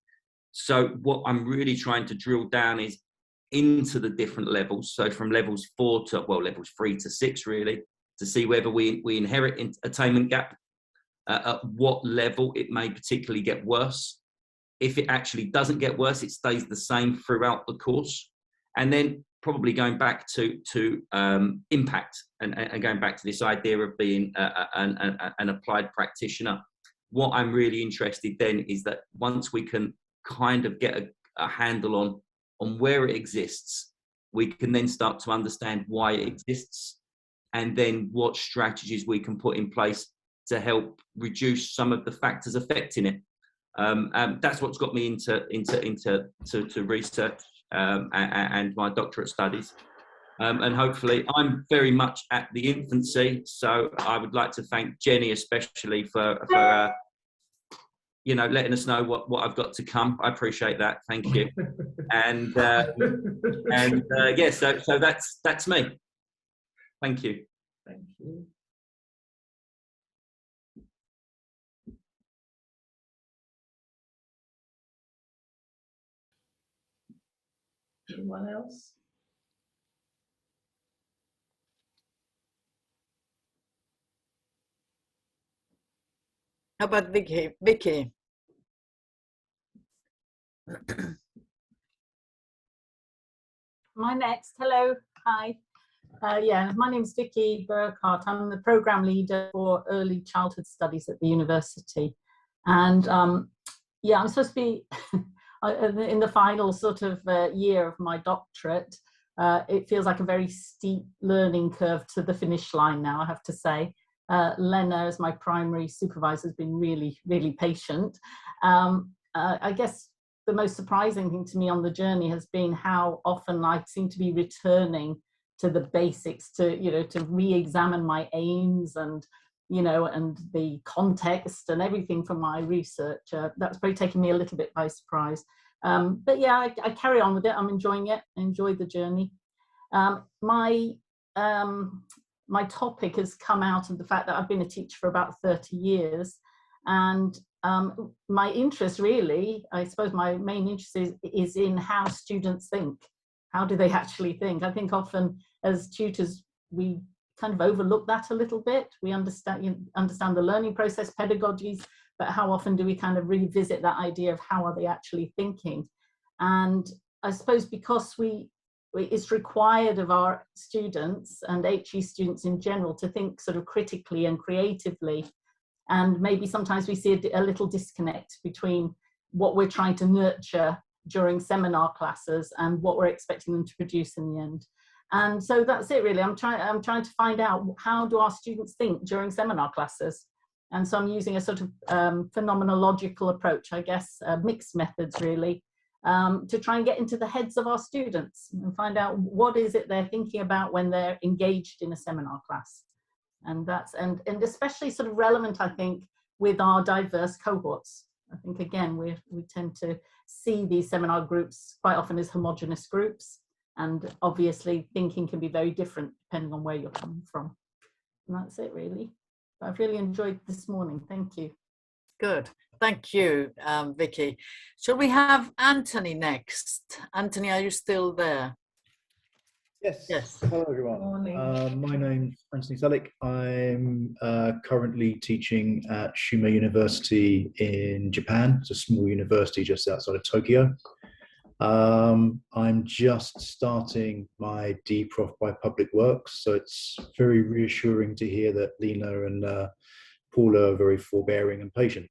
[SPEAKER 16] So what I'm really trying to drill down is into the different levels. So from levels 4 to, levels 3 to 6, really, to see whether we inherit attainment gap, at what level it may particularly get worse. If it actually doesn't get worse, it stays the same throughout the course. And then probably going back to impact and going back to this idea of being an applied practitioner. What I'm really interested then is that once we can kind of get a handle on where it exists, we can then start to understand why it exists, and then what strategies we can put in place to help reduce some of the factors affecting it. That's what's got me into research and my doctorate studies. And hopefully, I'm very much at the infancy, so I would like to thank Jenny especially for letting us know what I've got to come. I appreciate that. Thank you. And yes, so that's me. Thank you.
[SPEAKER 2] Thank you. Anyone else?
[SPEAKER 1] How about Vicky? Vicky.
[SPEAKER 17] My next. Hello. Hi. Yeah, my name's Vicky Burkhart. I'm the program leader for early childhood studies at the university. And yeah, I'm supposed to be in the final sort of year of my doctorate. It feels like a very steep learning curve to the finish line now, I have to say. Lena, as my primary supervisor, has been really, really patient. I guess the most surprising thing to me on the journey has been how often I seem to be returning to the basics, to re-examine my aims and the context and everything from my research. That's probably taken me a little bit by surprise. But yeah, I carry on with it. I'm enjoying it. I enjoy the journey. My topic has come out of the fact that I've been a teacher for about 30 years. And my interest really, I suppose my main interest is in how students think. How do they actually think? I think often as tutors, we kind of overlook that a little bit. We understand the learning process, pedagogies, but how often do we kind of revisit that idea of how are they actually thinking? And I suppose because it's required of our students and HE students in general to think sort of critically and creatively. And maybe sometimes we see a little disconnect between what we're trying to nurture during seminar classes and what we're expecting them to produce in the end. And so that's it really. I'm trying to find out, how do our students think during seminar classes? And so I'm using a sort of phenomenological approach, I guess, mixed methods really, to try and get into the heads of our students and find out what is it they're thinking about when they're engaged in a seminar class. And that's and especially sort of relevant, I think, with our diverse cohorts. I think again we tend to see these seminar groups quite often as homogenous groups, and obviously thinking can be very different depending on where you're coming from. And that's it really. I've really enjoyed this morning. Thank you.
[SPEAKER 1] Good. Thank you, Vicky. Shall we have Anthony next? Anthony, are you still there?
[SPEAKER 18] Yes.
[SPEAKER 1] Yes.
[SPEAKER 18] Hello, everyone. My name's Anthony Selleck. I'm currently teaching at Shuma University in Japan. It's a small university just outside of Tokyo. I'm just starting my DProf by Public Works, so it's very reassuring to hear that Lena and Paula are very forbearing and patient.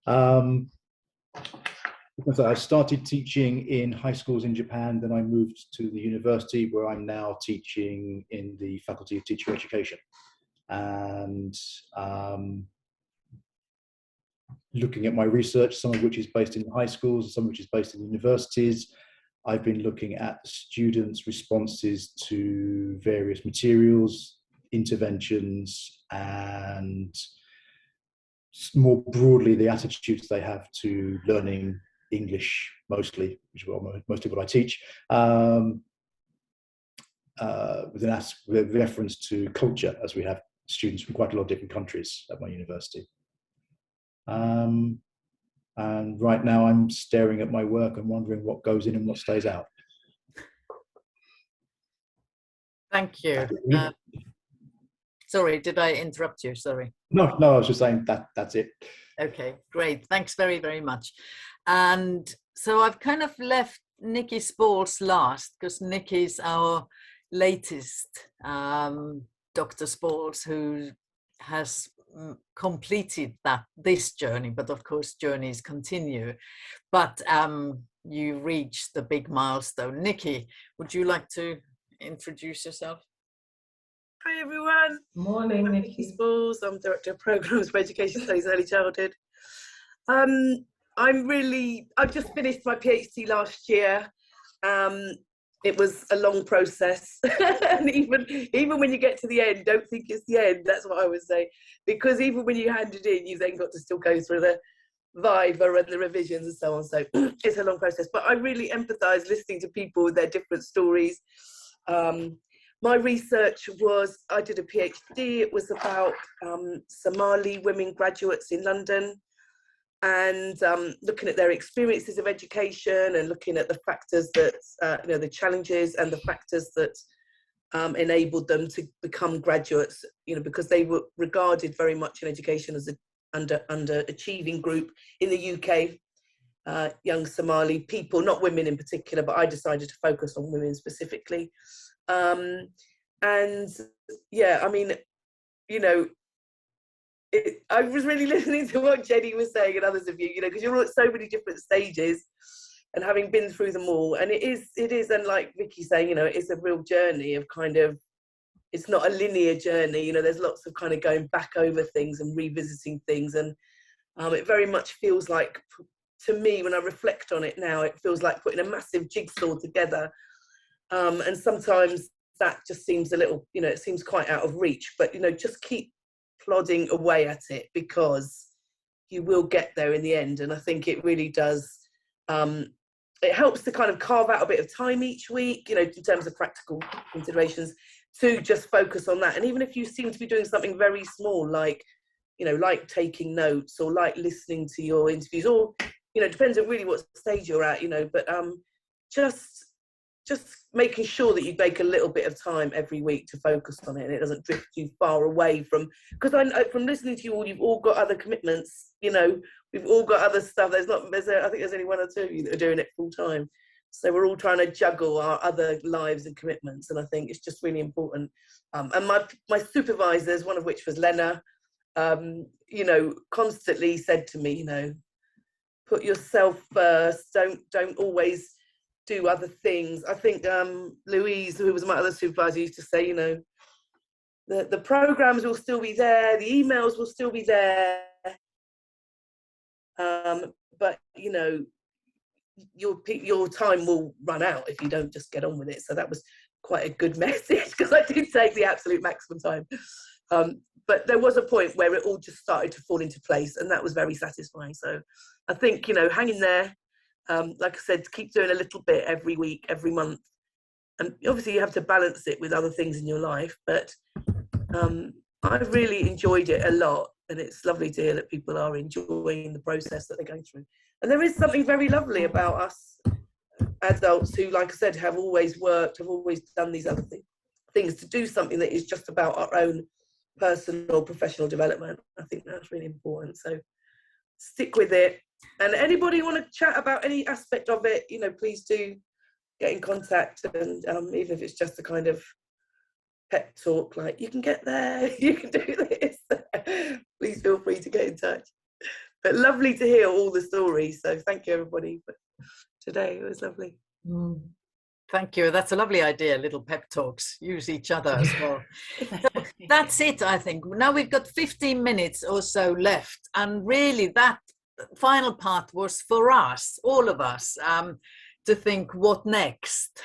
[SPEAKER 18] I started teaching in high schools in Japan, then I moved to the university where I'm now teaching in the Faculty of Teaching Education. And looking at my research, some of which is based in high schools, some of which is based in universities, I've been looking at students' responses to various materials, interventions, and more broadly, the attitudes they have to learning English, mostly, which is mostly what I teach, with reference to culture, as we have students from quite a lot of different countries at my university. And right now I'm staring at my work and wondering what goes in and what stays out.
[SPEAKER 1] Thank you. Sorry, did I interrupt you? Sorry.
[SPEAKER 18] No, I was just saying that's it.
[SPEAKER 1] Okay, great. Thanks very, very much. And so I've kind of left Nikki Spalls last, because Nikki's our latest Dr. Spalls, who has completed this journey, but of course journeys continue. But you reached the big milestone. Nikki, would you like to introduce yourself?
[SPEAKER 19] Hi everyone.
[SPEAKER 2] Morning,
[SPEAKER 19] I'm
[SPEAKER 2] Vicky
[SPEAKER 19] Spalls. I'm Director of Programs for Education Studies Early Childhood. I've just finished my PhD last year. It was a long process, and even when you get to the end, don't think it's the end. That's what I would say, because even when you hand it in, you then got to still go through the viva and the revisions and so on. So it's a long process, but I really empathise listening to people with their different stories. My research was, I did a PhD, it was about Somali women graduates in London, and looking at their experiences of education and looking at the factors that, the challenges and the factors that enabled them to become graduates, because they were regarded very much in education as an underachieving group in the UK, young Somali people, not women in particular, but I decided to focus on women specifically. And yeah, I mean, I was really listening to what Jenny was saying and others of you, because you're all at so many different stages and having been through them all. And it is, and like Vicky saying, it is a real journey of it's not a linear journey, there's lots of kind of going back over things and revisiting things. And it very much feels like, to me, when I reflect on it now, it feels like putting a massive jigsaw together. And sometimes that just seems a little, it seems quite out of reach, but, just keep plodding away at it, because you will get there in the end. And I think it really does, it helps to kind of carve out a bit of time each week, in terms of practical considerations, to just focus on that. And even if you seem to be doing something very small, like, like taking notes or like listening to your interviews, or, depends on really what stage you're at, but just making sure that you make a little bit of time every week to focus on it, and it doesn't drift too far away from, because from listening to you all, you've all got other commitments, we've all got other stuff. I think there's only one or two of you that are doing it full time. So we're all trying to juggle our other lives and commitments. And I think it's just really important. And my supervisors, one of which was Lena, constantly said to me, put yourself first, don't always do other things. I think Louise, who was my other supervisor, used to say, the programs will still be there, the emails will still be there, but your time will run out if you don't just get on with it. So that was quite a good message, because I did take the absolute maximum time. But there was a point where it all just started to fall into place, and that was very satisfying. So I think, hang in there. Like I said, keep doing a little bit every week, every month. And obviously you have to balance it with other things in your life, but I really enjoyed it a lot. And it's lovely to hear that people are enjoying the process that they're going through. And there is something very lovely about us adults who, like I said, have always worked, have always done these other things, to do something that is just about our own personal, professional development. I think that's really important. So stick with it. And anybody want to chat about any aspect of it, you know, please do get in contact. And even if it's just a kind of pep talk, like you can get there, you can do this, please feel free to get in touch. But lovely to hear all the stories. So thank you everybody for today. It was lovely.
[SPEAKER 1] Thank you. That's a lovely idea. Little pep talks. Use each other as well. So that's it, I think. Now we've got 15 minutes or so left. And really that final part was for us, all of us, to think what next?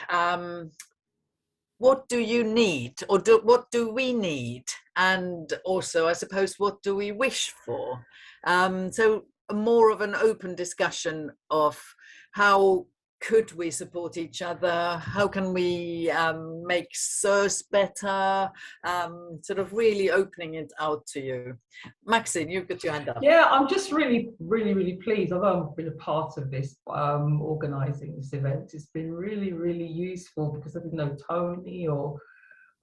[SPEAKER 1] What do you need, or what do we need? And also, I suppose, what do we wish for? So more of an open discussion of how could we support each other? How can we make CERS better? Sort of really opening it out to you. Maxine, you've got your hand up.
[SPEAKER 2] Yeah, I'm just really pleased. Although I've been a part of this, organising this event, it's been really useful because I didn't know Tony, or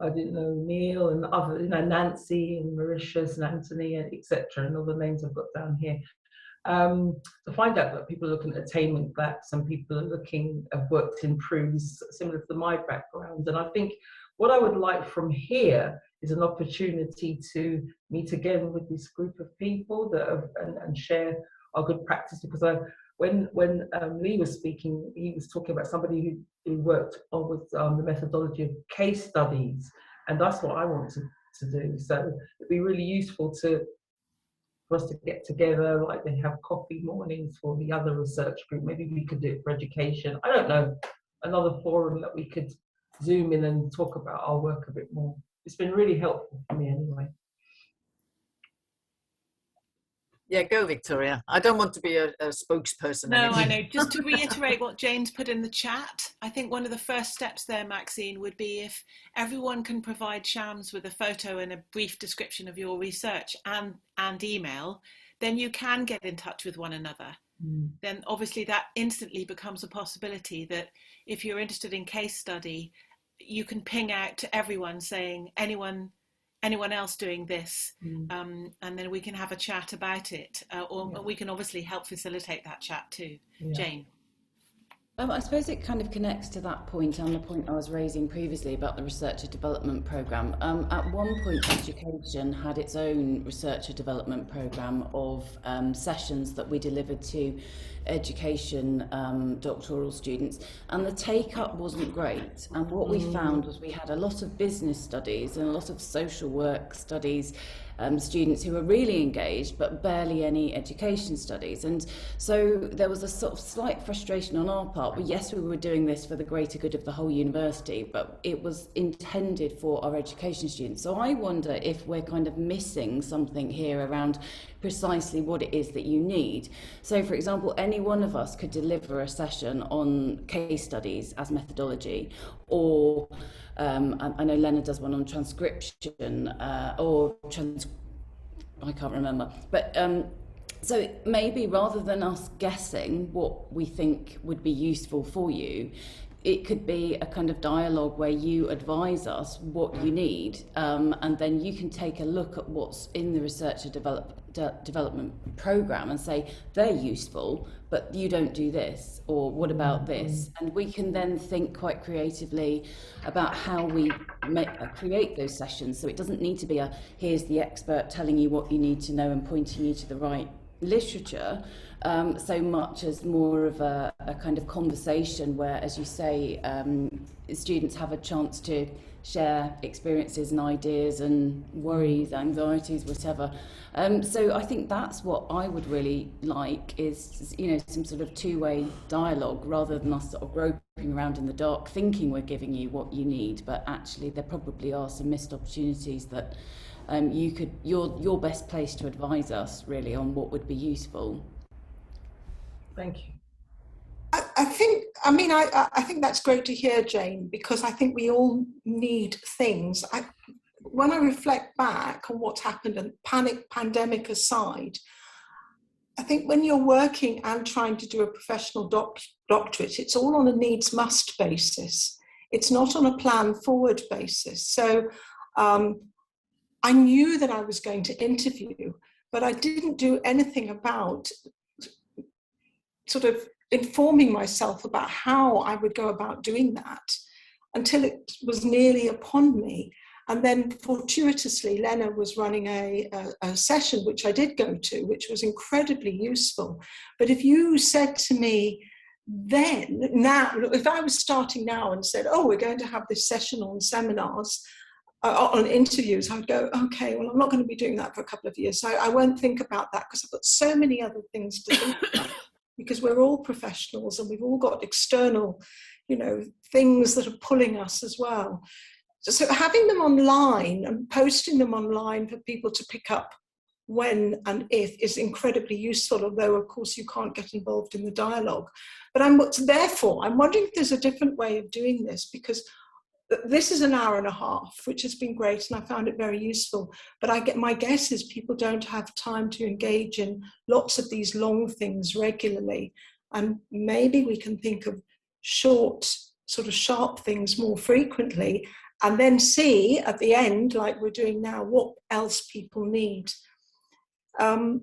[SPEAKER 2] I didn't know Neil, and other, you know, Nancy and Mauritius and Anthony, and etc. and all the names I've got down here. To find out that people are looking at attainment gaps, and people are have worked in proofs similar to my background. And I think what I would like from here is an opportunity to meet again with this group of people that have, and share our good practice. Because when Lee was speaking, he was talking about somebody who worked on with the methodology of case studies, and that's what I want to do. So it'd be really useful for us to get together, like they have coffee mornings for the other research group. Maybe we could do it for education. I don't know, another forum that we could Zoom in and talk about our work a bit more. It's been really helpful for me anyway.
[SPEAKER 1] Yeah, go Victoria. I don't want to be a spokesperson.
[SPEAKER 3] No,
[SPEAKER 1] anymore.
[SPEAKER 3] I know. Just to reiterate what Jane's put in the chat, I think one of the first steps there, Maxine, would be if everyone can provide Shams with a photo and a brief description of your research and email, then you can get in touch with one another. Then obviously that instantly becomes a possibility that if you're interested in case study, you can ping out to everyone saying anyone else doing this, and then we can have a chat about it, or we can obviously help facilitate that chat too. Yeah. Jane.
[SPEAKER 4] I suppose it kind of connects to that point and the point I was raising previously about the researcher development programme. At one point, education had its own researcher development programme of sessions that we delivered to education doctoral students, and the take-up wasn't great. And what we found was we had a lot of business studies and a lot of social work studies students who were really engaged, but barely any education studies. And so there was a sort of slight frustration on our part. Yes, we were doing this for the greater good of the whole university, but it was intended for our education students. So I wonder if we're kind of missing something here around precisely what it is that you need. So for example, any one of us could deliver a session on case studies as methodology, or I know Lena does one on transcription, I can't remember. But so maybe rather than us guessing what we think would be useful for you, it could be a kind of dialogue where you advise us what you need, and then you can take a look at what's in the researcher development programme and say, they're useful, but you don't do this, or what about this? And we can then think quite creatively about how we create those sessions. So it doesn't need to be here's the expert telling you what you need to know and pointing you to the right literature, so much as more of a kind of conversation where, as you say, students have a chance to share experiences and ideas and worries, anxieties, whatever. So I think that's what I would really like, is, you know, some sort of two-way dialogue, rather than us sort of groping around in the dark thinking we're giving you what you need, but actually there probably are some missed opportunities that you're best placed to advise us really on what would be useful.
[SPEAKER 2] Thank you.
[SPEAKER 14] I think that's great to hear, Jane, because I think we all need things. When I reflect back on what's happened, and pandemic aside, I think when you're working and trying to do a professional doctorate, it's all on a needs must basis. It's not on a plan forward basis. So I knew that I was going to interview, but I didn't do anything about sort of informing myself about how I would go about doing that until it was nearly upon me. And then fortuitously, Lena was running a session, which I did go to, which was incredibly useful. But if you said to me then, now, if I was starting now and said, oh, we're going to have this session on seminars, on interviews, I would go, okay, well, I'm not going to be doing that for a couple of years. So I won't think about that because I've got so many other things to think about, because we're all professionals and we've all got external, things that are pulling us as well. So having them online and posting them online for people to pick up when and if is incredibly useful, although of course you can't get involved in the dialogue. But I'm wondering if there's a different way of doing this, because this is an hour and a half, which has been great, and I found it very useful. But my guess is people don't have time to engage in lots of these long things regularly. And maybe we can think of short, sort of sharp things more frequently, and then see at the end, like we're doing now, what else people need.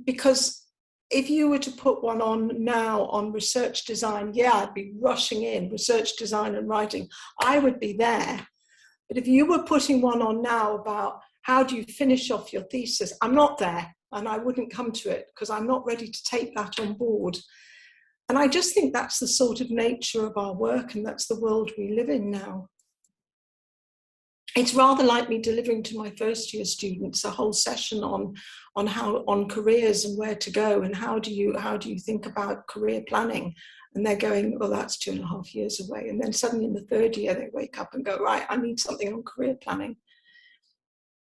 [SPEAKER 14] Because if you were to put one on now on research design, yeah, I'd be rushing in, research design and writing. I would be there. But if you were putting one on now about how do you finish off your thesis, I'm not there, and I wouldn't come to it because I'm not ready to take that on board. And I just think that's the sort of nature of our work, and that's the world we live in now. It's rather like me delivering to my first year students a whole session on careers and where to go, and how do you think about career planning, and they're going, well, that's 2.5 years away, and then suddenly in the third year they wake up and go, right, I need something on career planning.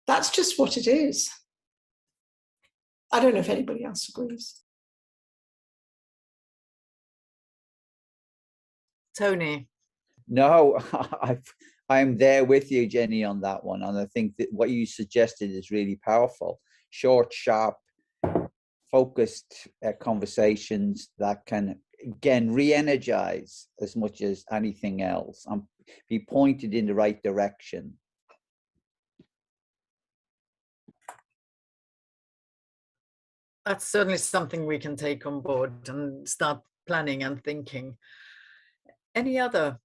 [SPEAKER 14] That's just what it is. I don't know if anybody else agrees.
[SPEAKER 1] Tony.
[SPEAKER 15] No, I'm there with you, Jenny, on that one. And I think that what you suggested is really powerful. Short, sharp, focused conversations that can, again, re-energize as much as anything else and be pointed in the right direction.
[SPEAKER 1] That's certainly something we can take on board and start planning and thinking. Any other?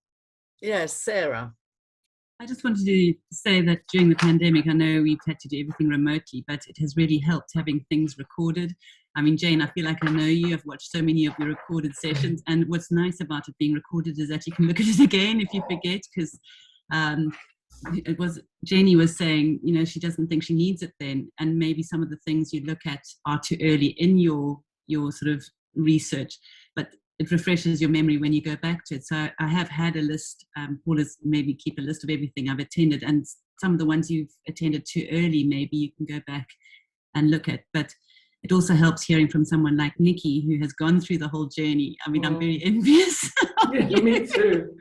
[SPEAKER 1] Yes, Sarah.
[SPEAKER 12] I just wanted to say that during the pandemic, I know we've had to do everything remotely, but it has really helped having things recorded. I mean, Jane, I feel like I know you. I've watched so many of your recorded sessions, and what's nice about it being recorded is that you can look at it again if you forget, because Jenny was saying, she doesn't think she needs it then, and maybe some of the things you look at are too early in your sort of research, but it refreshes your memory when you go back to it. So I have had a list. Paul has made me keep a list of everything I've attended, and some of the ones you've attended too early, maybe you can go back and look at. But it also helps hearing from someone like Nikki, who has gone through the whole journey. I mean, I'm very envious.
[SPEAKER 2] Yeah, me too.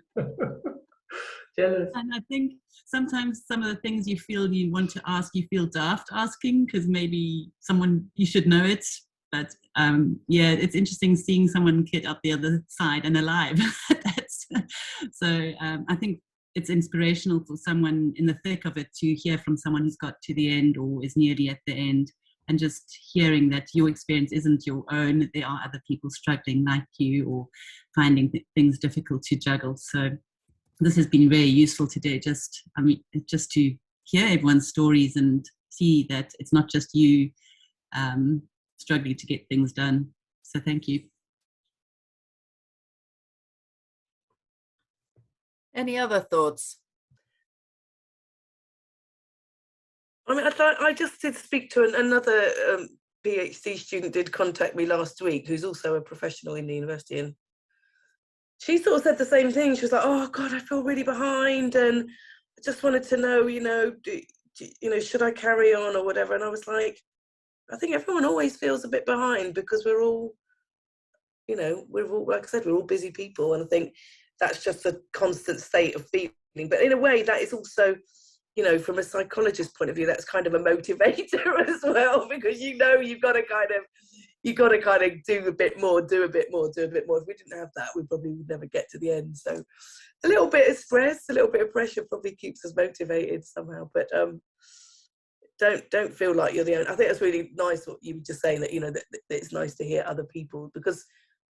[SPEAKER 2] Jealous.
[SPEAKER 12] And I think sometimes some of the things you feel you want to ask, you feel daft asking, because maybe you should know it. But yeah, it's interesting seeing someone get up the other side and alive. So I think it's inspirational for someone in the thick of it to hear from someone who's got to the end or is nearly at the end, and just hearing that your experience isn't your own. There are other people struggling like you or finding things difficult to juggle. So this has been very useful today, just to hear everyone's stories and see that it's not just you struggling to get things done. So thank you.
[SPEAKER 1] Any other thoughts?
[SPEAKER 19] I mean, I just did speak to another PhD student did contact me last week, who's also a professional in the university, and she sort of said the same thing. She was like, oh God, I feel really behind, and I just wanted to know, should I carry on or whatever? And I was like, I think everyone always feels a bit behind, because we're all, like I said, we're all busy people. And I think that's just a constant state of feeling. But in a way, that is also, from a psychologist's point of view, that's kind of a motivator as well, because you've got to kind of do a bit more. If we didn't have that, we probably would never get to the end. So a little bit of stress, a little bit of pressure probably keeps us motivated somehow. But don't feel like you're the only. I think that's really nice what you were just saying, that that it's nice to hear other people, because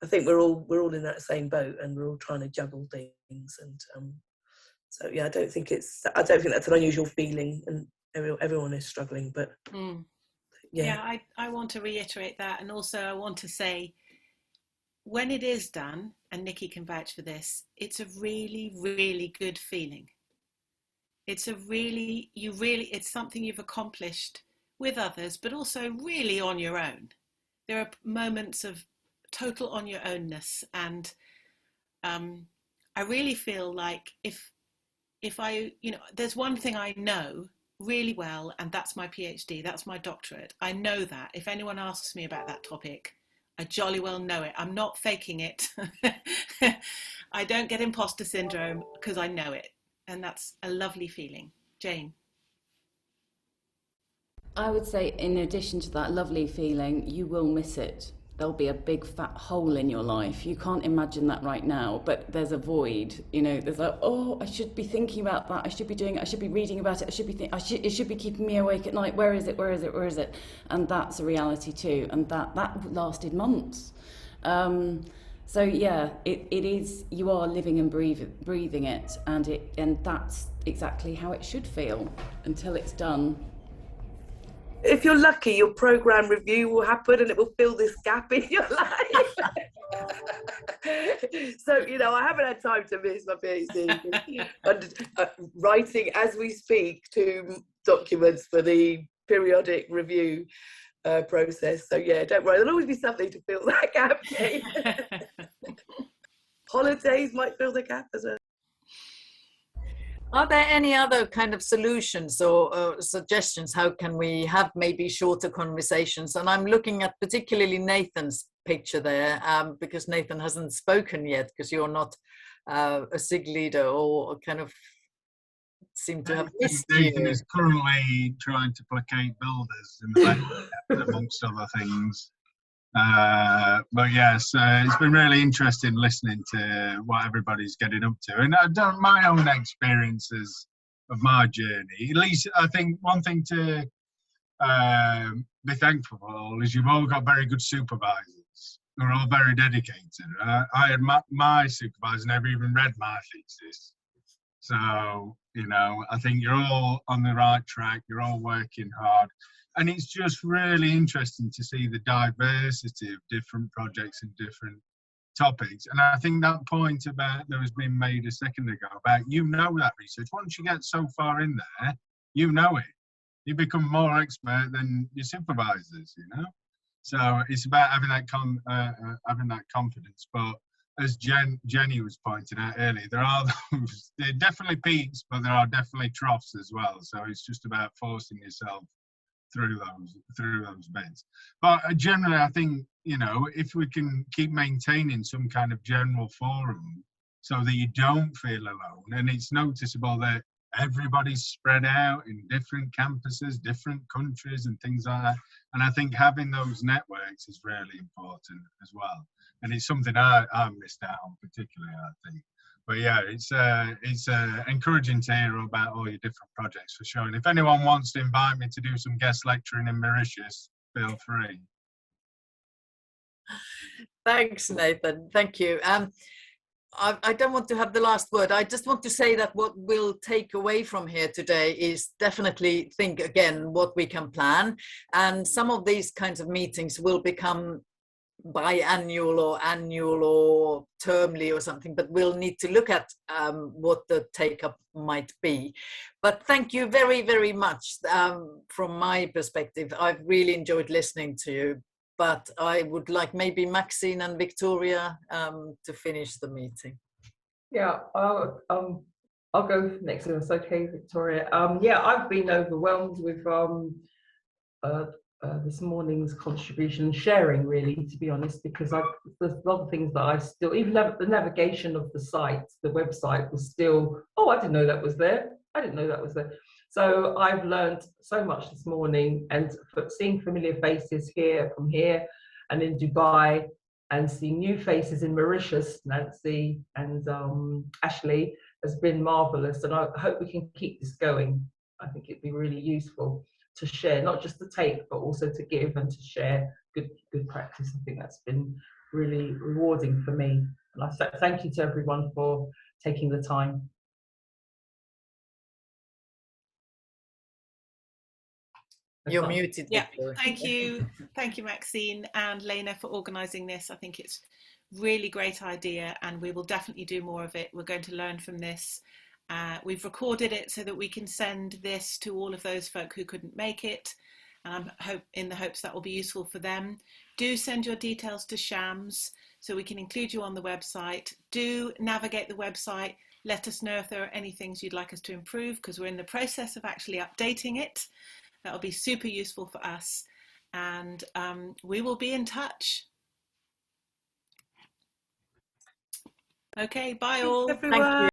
[SPEAKER 19] I think we're all in that same boat, and we're all trying to juggle things. And so yeah, I don't think that's an unusual feeling, and everyone is struggling. But
[SPEAKER 3] yeah, I want to reiterate that, and also I want to say, when it is done, and Nikki can vouch for this, it's a really, really good feeling. It's it's something you've accomplished with others, but also really on your own. There are moments of total on your ownness, and I really feel like if I, there's one thing I know really well, and that's my PhD, that's my doctorate. I know that if anyone asks me about that topic, I jolly well know it. I'm not faking it. I don't get imposter syndrome because I know it. And that's a lovely feeling. Jane?
[SPEAKER 4] I would say, in addition to that lovely feeling, you will miss it. There'll be a big fat hole in your life. You can't imagine that right now, but there's a void. There's like, oh, I should be thinking about that. I should be doing it. I should be reading about it. It should be keeping me awake at night. Where is it? Where is it? Where is it? And that's a reality too. And that lasted months. So yeah, it is. You are living and breathing it, and that's exactly how it should feel until it's done.
[SPEAKER 19] If you're lucky, your program review will happen, and it will fill this gap in your life. So I haven't had time to miss my PhD. And writing as we speak 2 documents for the periodic review process. So yeah, don't worry, there'll always be something to fill that gap. Holidays might fill the gap as well.
[SPEAKER 1] Are there any other kind of solutions or suggestions? How can we have maybe shorter conversations? And I'm looking at particularly Nathan's picture there, because Nathan hasn't spoken yet, because you're not a SIG leader, or kind of seem to have missed
[SPEAKER 6] Nathan
[SPEAKER 1] you.
[SPEAKER 6] is currently trying to placate builders in the back, amongst other things. But yes, it's been really interesting listening to what everybody's getting up to, and my own experiences of my journey. At least I think one thing to be thankful for is you've all got very good supervisors who are all very dedicated. I had my supervisor never even read my thesis, so I think you're all on the right track. You're all working hard. And it's just really interesting to see the diversity of different projects and different topics. And I think that point that was being made a second ago about that research, once you get so far in there, you know it. You become more expert than your supervisors, So it's about having that confidence. But as Jenny was pointing out earlier, there are definitely peaks, but there are definitely troughs as well. So it's just about forcing yourself through those bits. But generally, I think if we can keep maintaining some kind of general forum so that you don't feel alone, and it's noticeable that everybody's spread out in different campuses, different countries, and things like that. And I think having those networks is really important as well. And it's something I missed out on particularly, I think. But yeah, it's encouraging to hear about all your different projects for sure. And if anyone wants to invite me to do some guest lecturing in Mauritius, feel free.
[SPEAKER 1] Thanks, Nathan. Thank you. I don't want to have the last word. I just want to say that what we'll take away from here today is definitely think again what we can plan. And some of these kinds of meetings will become biannual or annual or termly or something, but we'll need to look at what the take-up might be. But thank you very, very much from my perspective. I've really enjoyed listening to you, but I would like maybe Maxine and Victoria to finish the meeting.
[SPEAKER 2] Yeah, I'll go next if it's okay, Victoria. Yeah, I've been overwhelmed with this morning's contribution sharing, really, to be honest, because there's a lot of things that I still, even the navigation of the site, the website was still, oh, I didn't know that was there. I didn't know that was there. So I've learned so much this morning, and seeing familiar faces from here and in Dubai, and seeing new faces in Mauritius, Nancy and Ashley, has been marvelous. And I hope we can keep this going. I think it'd be really useful to share, not just to take, but also to give and to share good practice. I think that's been really rewarding for me. And I thank you to everyone for taking the time.
[SPEAKER 1] You're muted.
[SPEAKER 3] Yeah,
[SPEAKER 1] Victoria.
[SPEAKER 3] thank you, Maxine and Lena, for organising this. I think it's really great idea, and we will definitely do more of it. We're going to learn from this. We've recorded it so that we can send this to all of those folk who couldn't make it, and in the hopes that will be useful for them. Do send your details to Shams so we can include you on the website. Do navigate the website. Let us know if there are any things you'd like us to improve, because we're in the process of actually updating it. That'll be super useful for us, and we will be in touch. Okay, bye all.
[SPEAKER 14] Thank you.